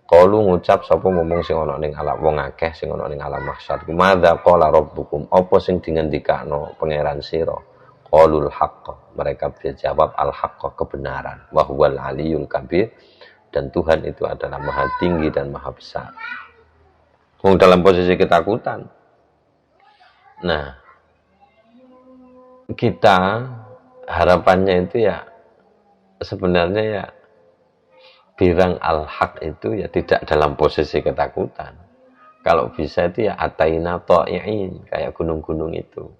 Qalu ngucap sapa ngomong sing ana ning alam wong akeh sing ana ning alam mahsyar. Madza qala rabbukum, apa sing dingendikano pangeran sira? Qalul haqq, mereka berjawab al haqq, kebenaran. Wa huwal aliyul kabir, dan Tuhan itu adalah maha tinggi dan maha besar. Dalam posisi ketakutan. Nah, kita harapannya itu ya sebenarnya ya bilang al-haq itu ya tidak dalam posisi ketakutan. Kalau bisa itu ya ataina ta'iin, kayak gunung-gunung itu.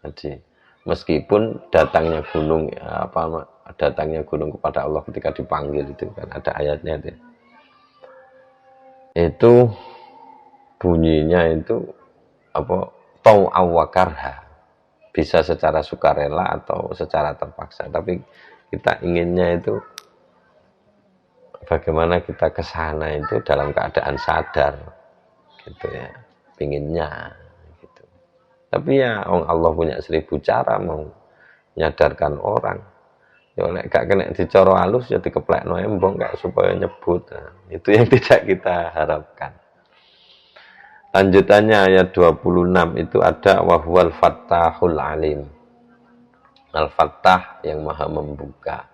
Jadi meskipun datangnya gunung datangnya gunung kepada Allah ketika dipanggil, itu kan ada ayatnya itu. Itu bunyinya itu tau'aw wa karha, bisa secara sukarela atau secara terpaksa. Tapi kita inginnya itu bagaimana kita ke sana itu dalam keadaan sadar, gitu ya, pinginnya gitu. Tapi ya Allah punya 1000 cara mau menyadarkan orang. Ya nek gak kena dicoro halus ya dikeplekno embong gak supaya nyebut. Nah, itu yang tidak kita harapkan. Lanjutannya ayat 26 itu ada wahwal fattahul alim. Al-Fattah yang maha membuka.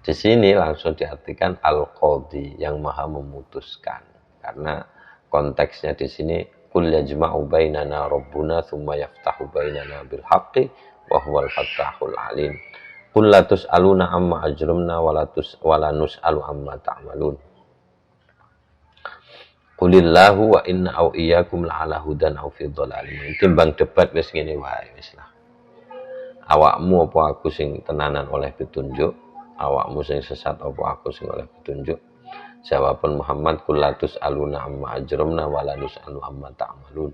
Di sini langsung diartikan al-qadhi yang maha memutuskan. Karena konteksnya di sini kul yajma'u bainana rabbuna tsumma yaftahu bainana bil haqqi wa huwal fattahul alim. Qul la tus'aluna amma ajramna wa la nus'alu amma ta'malun. Qulillahu wa inna au iyyakum la'ala hudan au fi dhalalim. Timbang debat wis ngene wae wis lah. Awakmu apa aku sing tenanan oleh petunjuk? Awakmu sing sesat apa aku sing oleh petunjuk? Jawaban Muhammad qul la tus'aluna amma ajramna wa la nus'alu amma ta'malun.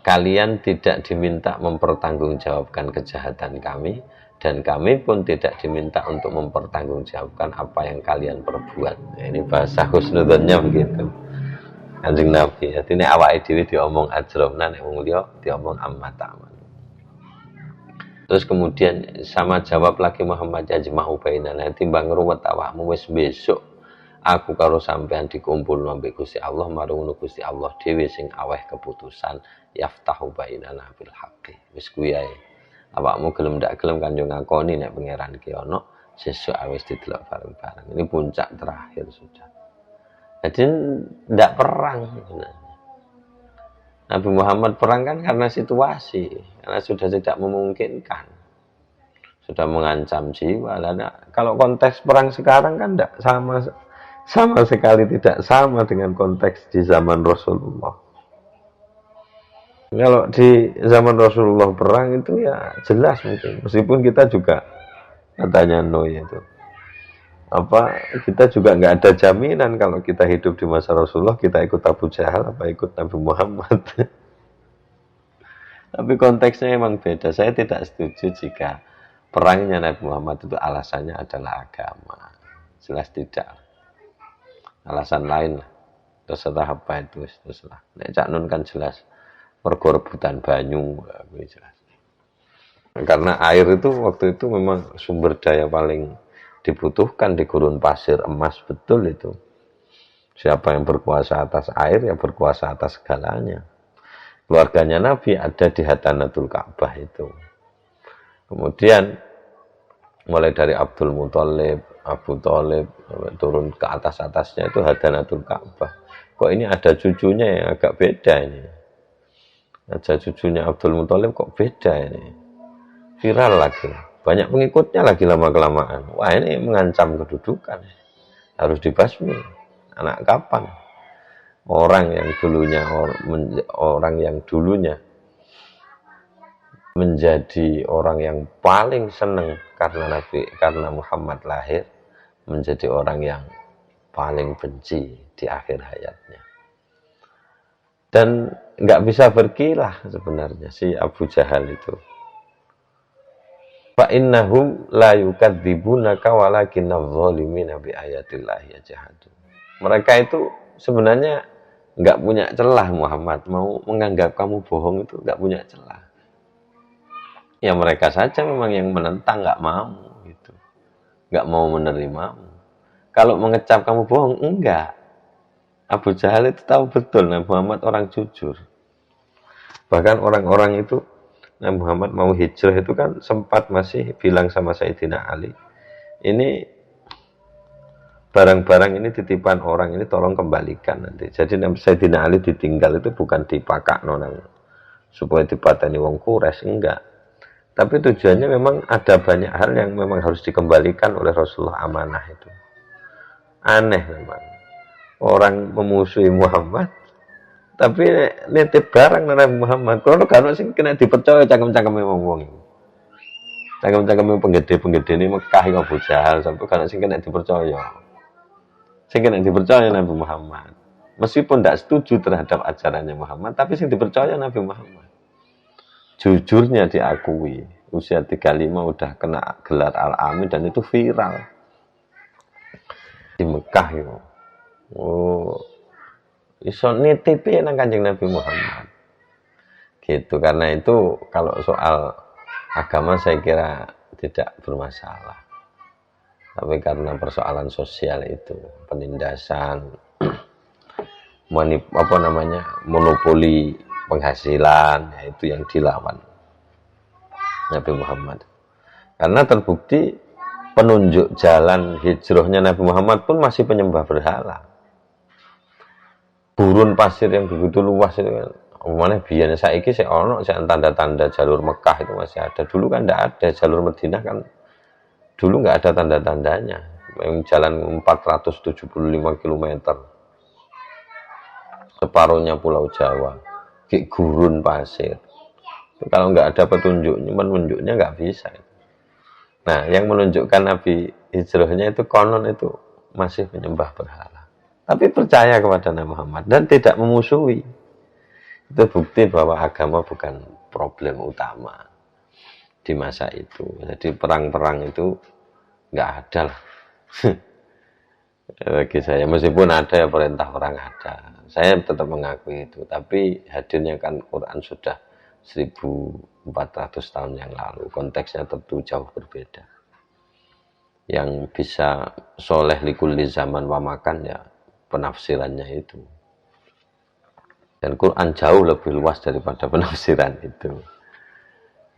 Kalian tidak diminta mempertanggungjawabkan kejahatan kami, dan kami pun tidak diminta untuk mempertanggungjawabkan apa yang kalian perbuat. Ini bahasa husnudzonnya begitu. Kanjeng Nabi. Jadi ini awake dhewe diomong ajromna, nek wong liya diomong amma ta'mal. Terus kemudian sama jawab lagi Muhammad yajma'u bainana, timbang ruwet awakmu wis besok aku karo sampean dikumpulno ambek Gusti Allah, marung Gusti Allah dhewe sing aweh keputusan yaftahu bainana bil haqqi. Wis kuwi ae. Awakmu gelem ndak gelem kan yo ngakoni nek pangeran ki ana, sesuk wis didelok bareng-bareng. Ini puncak terakhir sudah. Jadi ndak perang sebenarnya. Nabi Muhammad perang kan karena situasi, karena sudah tidak memungkinkan. Sudah mengancam jiwa. Nah, kalau konteks perang sekarang kan ndak sama sekali tidak sama dengan konteks di zaman Rasulullah. Kalau di zaman Rasulullah perang itu ya jelas mungkin. Meskipun kita juga katanya no itu. kita juga nggak ada jaminan kalau kita hidup di masa Rasulullah kita ikut Abu Jahal apa ikut Nabi Muhammad. Tapi konteksnya memang beda. Saya tidak setuju jika perangnya Nabi Muhammad itu alasannya adalah agama. Jelas tidak. Alasan lain lah. Terserah apa itu, terserah. Nek Cak Nun kan jelas. Mergo rebutan banyu, jelas. Karena air itu waktu itu memang sumber daya paling dibutuhkan di gurun pasir emas, betul itu. Siapa yang berkuasa atas air, yang berkuasa atas segalanya. Keluarganya Nabi ada di Hadanatul Ka'bah itu. Kemudian mulai dari Abdul Muthalib, Abu Thalib, turun ke atas-atasnya itu Hadanatul Ka'bah. Kok ini ada cucunya yang agak beda ini. Ada cucunya Abdul Muthalib kok beda ini. Viral lagi. Banyak pengikutnya lagi lama-kelamaan. Wah, ini mengancam kedudukan. Harus dibasmi. Anak kapan? Orang yang dulunya menjadi orang yang paling senang karena Muhammad lahir, menjadi orang yang paling benci di akhir hayatnya. Dan nggak bisa berkilah sebenarnya si Abu Jahal itu. Fa innahum la yukadzibunaka walakinna adh-dhalimina bi ayatillahi yajhadun. Mereka itu sebenarnya nggak punya celah Muhammad, mau menganggap kamu bohong itu nggak punya celah. Ya mereka saja memang yang menentang, nggak mau gitu, nggak mau menerimamu. Kalau mengecap kamu bohong, enggak. Abu Jahal itu tahu betul Nabi Muhammad orang jujur. Bahkan orang-orang itu Nabi Muhammad mau hijrah itu kan sempat masih bilang sama Sayyidina Ali, ini barang-barang ini titipan orang ini tolong kembalikan nanti. Jadi Sayyidina Ali ditinggal itu bukan dipakai nonang supaya dipateni wong Quraisy, enggak. Tapi tujuannya memang ada banyak hal yang memang harus dikembalikan oleh Rasulullah, amanah itu. Aneh memang. Orang memusuhi Muhammad tapi nitip barang Nabi Muhammad. Kalau kan sing kena dipercaya cangkem-cangkeme wong-wong iki. Cangkem-cangkeme penggede-penggede ini Mekah iki Abu Jahal sampai kan sing kena dipercaya. Sing kena dipercaya Nabi Muhammad. Meskipun tidak setuju terhadap ajarannya Muhammad, tapi sing dipercaya Nabi Muhammad. Jujurnya diakui. Usia 35 udah kena gelar Al-Amin dan itu viral. Di Mekah itu. Oh, iso nitipi nang Kanjeng Nabi Muhammad. Gitu. Karena itu kalau soal agama saya kira tidak bermasalah. Tapi karena persoalan sosial itu, penindasan, monopoli penghasilan, itu yang dilawan Nabi Muhammad. Karena terbukti penunjuk jalan hijrahnya Nabi Muhammad pun masih penyembah berhala. Gurun pasir yang begitu luas itu kan, mana biasanya saiki sik ono tanda-tanda jalur Mekah itu masih ada. Dulu kan tidak ada, jalur Madinah kan dulu nggak ada tanda-tandanya. Yang jalan 475 km, separuhnya Pulau Jawa, kayak gurun pasir. Kalau nggak ada petunjuknya, menunjuknya nggak bisa. Nah, yang menunjukkan Nabi hijrahnya itu konon itu masih menyembah berhala. Tapi percaya kepada Nabi Muhammad dan tidak memusuhi. Itu bukti bahwa agama bukan problem utama di masa itu. Jadi perang-perang itu nggak ada lah. Bagi saya, meskipun ada ya perintah perang ada. Saya tetap mengakui itu. Tapi hadirnya kan Quran sudah 1400 tahun yang lalu. Konteksnya tentu jauh berbeda. Yang bisa soleh likulli zaman wa makan ya penafsirannya itu. Dan Quran jauh lebih luas daripada penafsiran itu.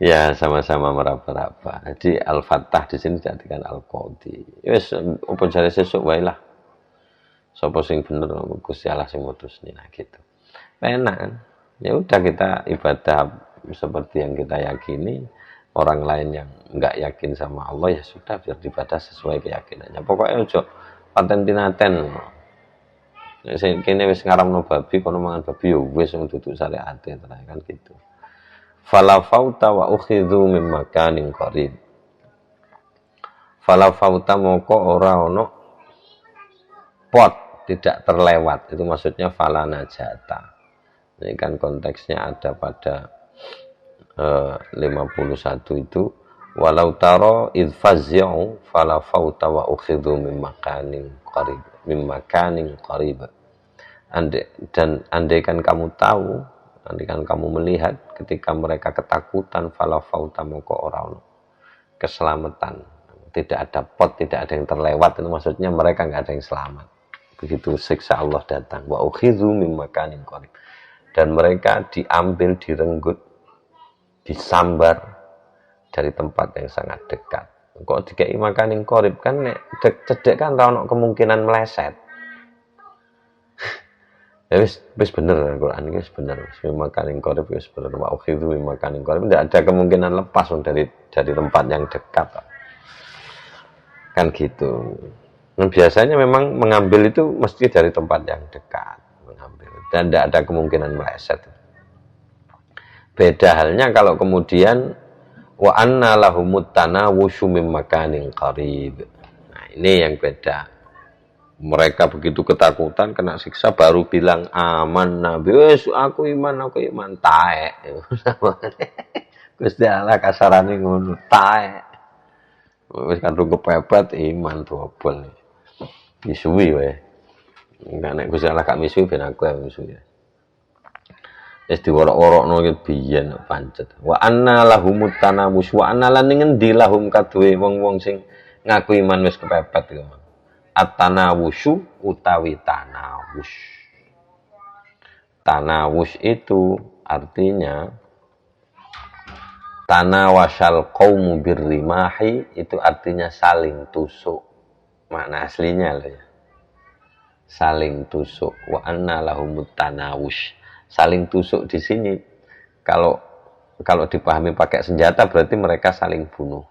Ya sama-sama meraba-raba. Jadi Al-Fattah di sini dijadikan Al-Qadhi. Wes opo jare sesuk wae lah. Sapa sing bener Gusti Allah sing mutusne nah gitu. Enak kan? Ya udah kita ibadah seperti yang kita yakini. Orang lain yang enggak yakin sama Allah ya sudah biar ibadah sesuai keyakinannya. Pokoknya ojo paten-tinaten. Sing kene wis ngaramno babi kono mangan babi ya wis wong duduk syariate kan gitu. Fala fauta wa ukhidhu min makanin qarib. Fala fauta moko ora ono pot, tidak terlewat. Itu maksudnya fala najata. Ini kan konteksnya ada pada 51 itu, walau taro id fazzi'u fala fauta wa ukhidhu min makanin qarib. Andaikan kamu tahu, andaikan kamu melihat ketika mereka ketakutan, fala fauta moko ora ono keselamatan, tidak ada pot, tidak ada yang terlewat. Itu maksudnya mereka nggak ada yang selamat begitu siksa Allah datang. Wa ukhidhu min makanin qarib, dan mereka diambil, direnggut, disambar dari tempat yang sangat dekat. Kok dikai makanin qarib, kan nek cedek kan ora ono kemungkinan meleset. Ya wis bener Al-Qur'an iki wis bener. Makanin qarib wis bener. Wa ukhidhu min makanin qarib, tidak ada kemungkinan lepas dari tempat yang dekat. Kan gitu. Nah, biasanya memang mengambil itu mesti dari tempat yang dekat, mengambil, dan tidak ada kemungkinan meleset. Beda halnya kalau kemudian wa anna lahumut tanawushu mim makanin qarib. Nah, ini yang beda. Mereka begitu ketakutan kena siksa baru bilang aman nabi, wes aku iman taek. Gusti Allah kasarane ngono, taek. Wis kadung kepepet iman dobel. Misui wae. Enggak nek Gusti Allah gak misui ben aku ya misui. Wis diworok-worokno iki biyen pancet. Wa anna lahumut tanawus wa anna lan ngendi lahum kaduwe wong-wong sing ngaku iman wis kepepet iku. At-tanawushu utawi tanawus. Tanawus itu artinya tanawasal qaumu birrimahi, itu artinya saling tusuk. Makna aslinya loh ya. Saling tusuk. Wa anna lahumut tanawush. Saling tusuk di sini kalau dipahami pakai senjata berarti mereka saling bunuh.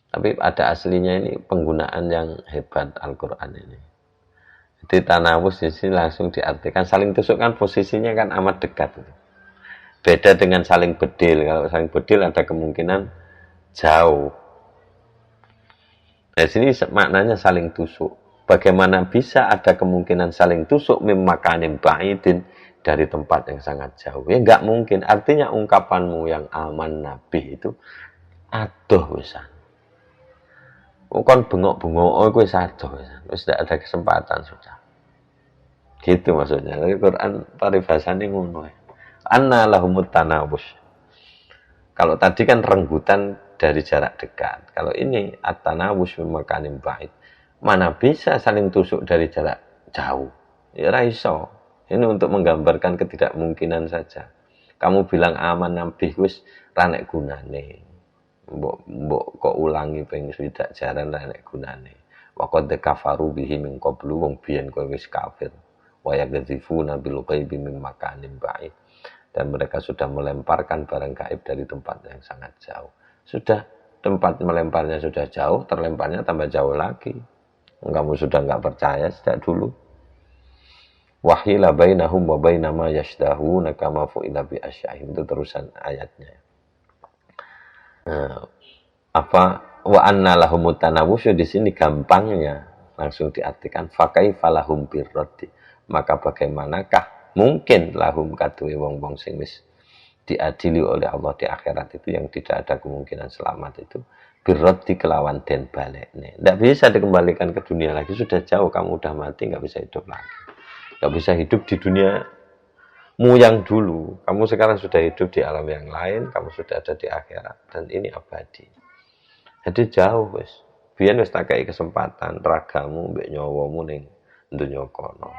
Tapi ada aslinya ini penggunaan yang hebat Al-Qur'an ini. Jadi tanawush di sini langsung diartikan saling tusuk, kan posisinya kan amat dekat. Beda dengan saling bedil. Kalau saling bedil ada kemungkinan jauh. Di sini maknanya saling tusuk. Bagaimana bisa ada kemungkinan saling tusuk mim makanin ba'idin, dari tempat yang sangat jauh? Ya enggak mungkin. Artinya ungkapanmu yang aman nabi itu aduh wisan. Kon bengok-bengok wis aduh wisan. Wis tidak ada kesempatan sudah. Gitu maksudnya. Tapi Quran paribasane ngono. Anna lahumut tanawus. Kalau tadi kan renggutan dari jarak dekat. Kalau ini at-tanawus min makanin ba'id. Mana bisa saling tusuk dari jarak jauh? Ya raiso. Ini untuk menggambarkan ketidakmungkinan saja. Kamu bilang aman nabi wis ra nek gunane. Mbok kok ulangi ping swidak jaran ra nek gunane. Wa qad kafaru bihi min qablu, wong biyen kowe wis kafir. Wa yagdzifuna bil ghaibi min makanin ba'id. Dan mereka sudah melemparkan barang gaib dari tempat yang sangat jauh. Sudah tempat melemparnya sudah jauh, terlemparnya tambah jauh lagi. Kamu sudah nggak percaya sejak dulu. Wahila bainahum wa baina ma yashdahuna kama fu'ila bi asyahim. Itu terusan ayatnya. Apa wa anna lahumut tanawusyu, di sini gampangnya langsung diartikan fakaifa lahum birraddi. Maka bagaimanakah mungkin lahum kaduwe wong-wong sing wis diadili oleh Allah di akhirat itu, yang tidak ada kemungkinan selamat itu, birraddi kelawan den balekne. Tidak bisa dikembalikan ke dunia lagi, sudah jauh, kamu udah mati, nggak bisa hidup lagi. Nggak bisa hidup di duniamu yang dulu. Kamu sekarang sudah hidup di alam yang lain, kamu sudah ada di akhirat, dan ini abadi. Jadi jauh wis. Biyen wis tak kei kesempatan ragamu mbek nyawamu ning donya kono.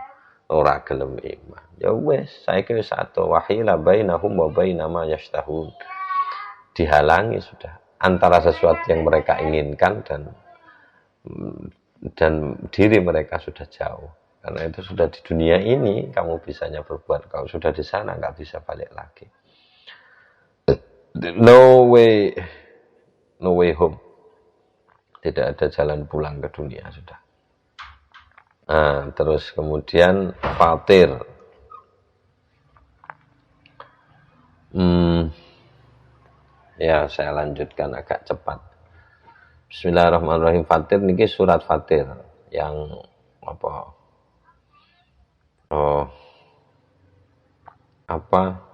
Ora gelem iman. Ya wis, saiki wis satu wahila bainahum wa baina ma yashtahun. Dihalangi sudah antara sesuatu yang mereka inginkan dan diri mereka sudah jauh. Karena itu sudah di dunia ini kamu bisanya berbuat, kalau sudah di sana nggak bisa balik lagi. No way home. Tidak ada jalan pulang ke dunia sudah. Nah, terus kemudian Fatir. Ya, saya lanjutkan agak cepat. Bismillahirrahmanirrahim. Fatir niki surat Fatir yang apa? Oh, apa?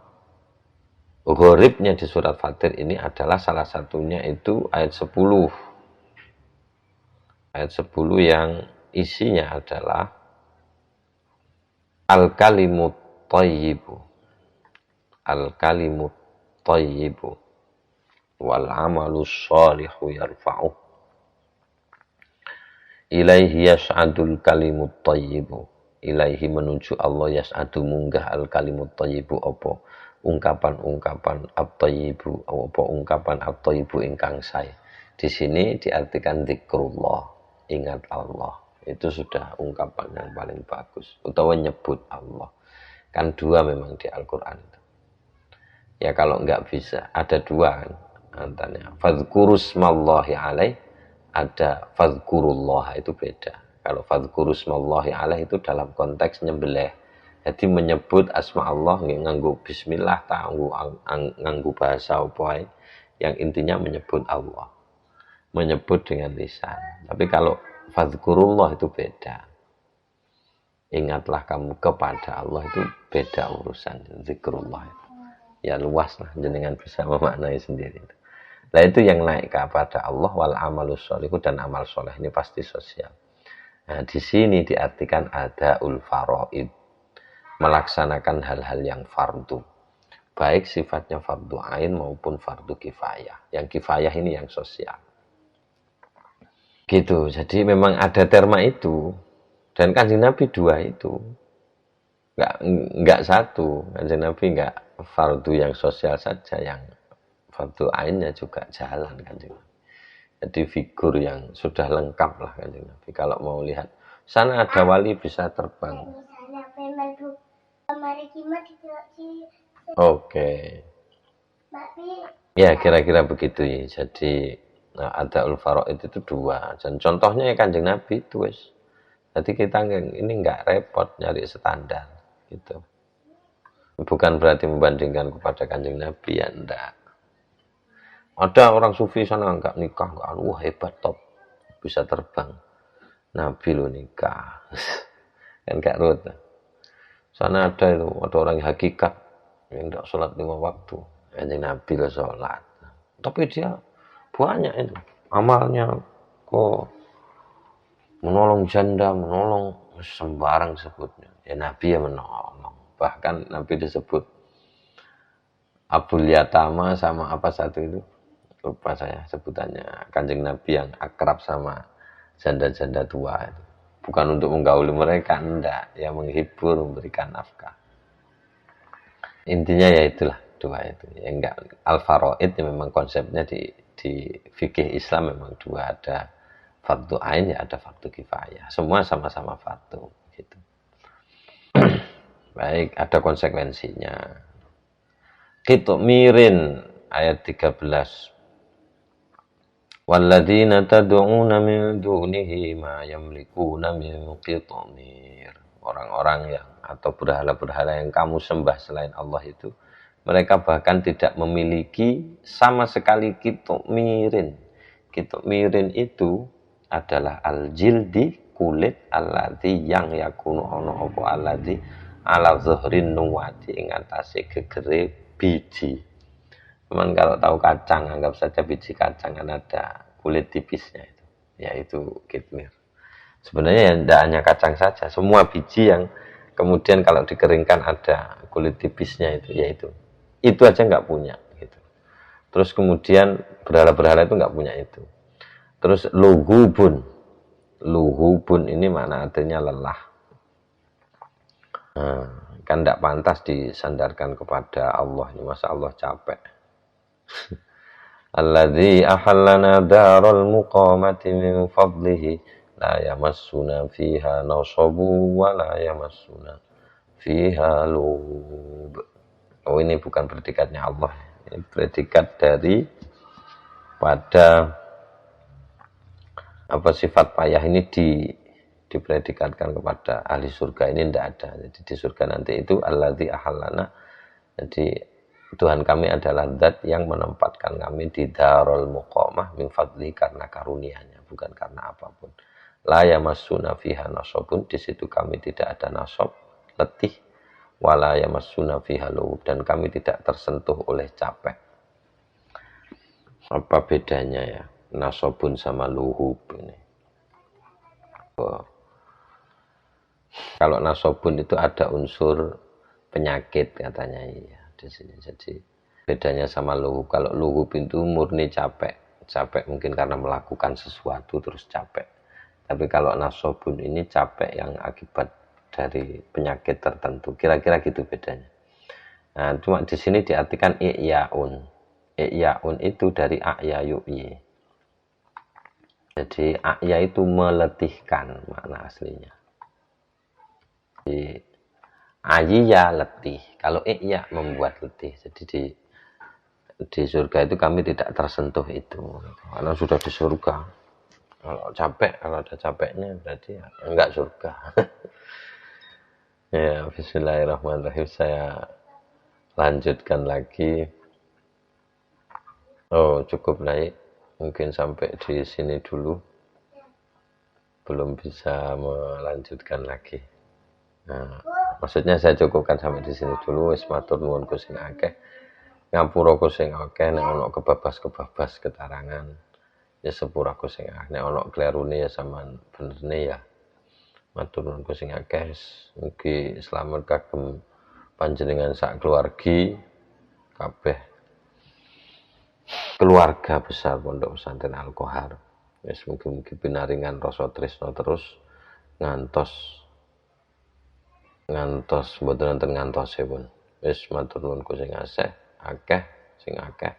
Ghoribnya di surat Fatir ini adalah salah satunya itu ayat 10. Ayat 10 yang isinya adalah al-kalimut thayyibu. Al-kalimut thayyibu wal amalus shalihu yarfa'u. Ilaihi yas'adul kalimut thayyibu. Ilaihi menuju Allah yas'adu munggah al kalimut thayyibu apa ungkapan-ungkapan at-thayyibu apa ungkapan at-thayyibu ingkang sae. Di sini diartikan zikrullah, ingat Allah. Itu sudah ungkapan yang paling bagus. Utawa nyebut Allah. Kan dua memang di Al-Qur'an itu. Ya kalau enggak bisa, ada dua kan antanya. Fadhkurusmallahi alaih, ada fadhkurullah, itu beda. Kalau fadhkurusmallahi alaih itu dalam konteks nyembelih. Jadi menyebut asma Allah nganggo bismillah ta nganggo bahasa apa yang intinya menyebut Allah. Menyebut dengan lisan. Tapi kalau fadhkurullah itu beda. Ingatlah kamu kepada Allah, itu beda urusan zikrullah itu. Ya luas lah, jenengan bisa memaknai sendiri. Nah itu yang naik kepada Allah wal amalus sholihu, dan amal soleh ini pasti sosial. Nah di sini diartikan ada faraid, melaksanakan hal-hal yang fardu, baik sifatnya fardu ain maupun fardu kifayah. Yang kifayah ini yang sosial. Gitu. Jadi memang ada terma itu, dan Kanjeng Nabi dua itu. Enggak satu, Kanjeng Nabi enggak fardu yang sosial saja, yang fardu ainnya juga jalan Kanjeng Nabi. Jadi figur yang sudah lengkap lah Kanjeng Nabi. Kalau mau lihat sana ada wali bisa terbang. Oke. Ya kira-kira begitu ya. Jadi ada faraid itu dua. Dan contohnya ya Kanjeng Nabi itu wis. Jadi kita ini enggak repot nyari standar gitu. Bukan berarti membandingkan kepada Kanjeng Nabi, ya enggak. Ada orang sufi sana enggak nikah, enggak, wah hebat top, bisa terbang. Nabi lo nikah, kan enggak rut. Sana ada itu, ada orang yang hakikat yang enggak sholat 5 waktu, Kanjeng Nabi lo sholat. Tapi dia banyak itu amalnya, kok menolong janda, menolong sembarang sebutnya. Ya Nabi ya menolong. Bahkan Nabi disebut Abdul Yatama sama apa satu itu, lupa saya sebutannya. Kanjeng Nabi yang akrab sama janda-janda tua itu. Bukan untuk menggauli mereka, enggak. Ya menghibur, memberikan nafkah. Intinya ya itulah dua itu. Ya enggak, al-faraid ya memang konsepnya di fikih Islam memang dua, ada fardu ain ya ada fardu kifayah. Semua sama-sama fardu gitu. Baik, ada konsekuensinya. Qitmirin ayat 13. Walladzina tad'una min dunihi ma yamlikuna min qitmir. Orang-orang yang atau berhala-berhala yang kamu sembah selain Allah itu, mereka bahkan tidak memiliki sama sekali qitmirin. Qitmirin itu adalah al-jildi, kulit, alladzi yang yakunu ono apa alladzi ala zuhrin nuwati ing atase gegere biji. Cuman kalau tahu kacang, anggap saja biji kacang kan ada kulit tipisnya itu, yaitu kitmir. Sebenarnya ya tidak hanya kacang saja, semua biji yang kemudian kalau dikeringkan ada kulit tipisnya itu, yaitu itu aja nggak punya gitu. Terus kemudian berhala-berhala itu nggak punya itu. Terus luhubun ini mana artinya lelah. Nah, kan tidak pantas disandarkan kepada Allah, ini masa Allah capek. Alladzi ahallana daral muqamati min fadlihi la yamassuna fiha nasabu wa la yamassuna fiha lub. Oh ini bukan predikatnya Allah, ini predikat dari pada apa sifat payah ini dipredikatkan kepada ahli surga, ini tidak ada. Jadi di surga nanti itu alladzi ahallana, jadi Tuhan kami adalah zat yang menempatkan kami di darul muqamah min fadli karena karunia-Nya, bukan karena apapun. La yamassuna fiha nasabun, di situ kami tidak ada nasab, letih, wala yamassuna fiha lughub, dan kami tidak tersentuh oleh capek. Apa bedanya ya nasabun sama luhub ini? Kalau nasabun itu ada unsur penyakit katanya ya di sini. Jadi bedanya sama luhub. Kalau luhub itu murni capek, capek mungkin karena melakukan sesuatu terus capek. Tapi kalau nasabun ini capek yang akibat dari penyakit tertentu. Kira-kira gitu bedanya. Nah, cuma di sini diartikan i'yaun. I'yaun itu dari a'ya yu'yi. Jadi a'ya itu meletihkan makna aslinya. Jadi ayiya letih, kalau iya membuat letih. Jadi di surga itu kami tidak tersentuh itu, karena sudah di surga. Kalau capek, kalau ada capeknya berarti ya enggak surga. Ya, bismillahirrahmanirrahim. Saya lanjutkan lagi. Oh, cukup naik. Mungkin sampai di sini dulu. Belum bisa melanjutkan lagi. Nah, maksudnya saya cukupkan sampai di sini dulu. Wis matur nuwun sing akeh. Ngapura sing akeh, nek ana kebabas-kebabas ketarangan ya sepura sing akeh. Nek ana klerune ya sampean benerne ya. Matur nuwun sing akeh. Mugi slamet kagem panjenengan sak keluargi kabeh keluarga besar Pondok Pesantren Al-Qohar. Wis mugi-mugi pinaringan rasa tresna terus ngantos mboten wonten ngantosipun. Wis matur nuwun akeh sing akeh.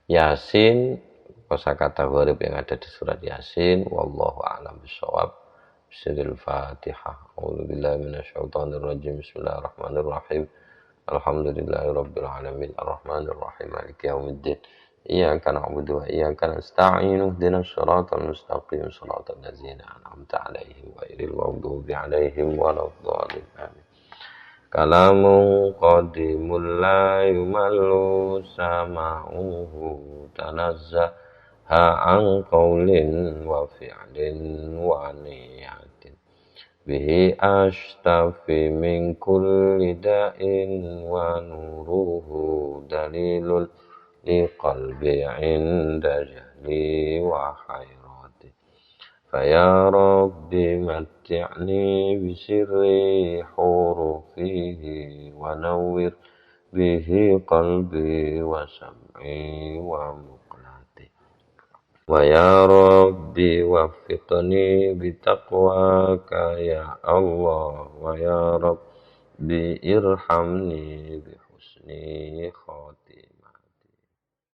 Yasin, kosakata gharib yang ada di surat Yasin. Wallahu a'lam bishawab. Bismillahil Fatihah. A'udzu billahi minasyaitonir rajim. Bismillahirrahmanirrahim. Alhamdulillahirabbil alamin. Arrahmanir rahim. Maliki yaumiddin. Iyyaka na'budu wa iyyaka nasta'in. Ihdinas shiratal mustaqim. Shiratal ladzina an'amta 'alaihim ghairil maghdubi 'alaihim waladdallin. Amin. Kalamu qadimul la yumallu sama'uhu tanazzaha an qawlin wa fi'lin wa niyatin bihi ashtafi min kulli da'in wa nuruhu dalilul liqalbi 'inda jahli wa hayrati. Faya Rabbi matti'ni bisirri hurufihi wa nawwir bihi qalbi wa sam'i wa muqlati. Wa ya Rabbi waffiqni bitaqwaka ya Allah. Wa ya Rabbi irhamni bihusni khatimah.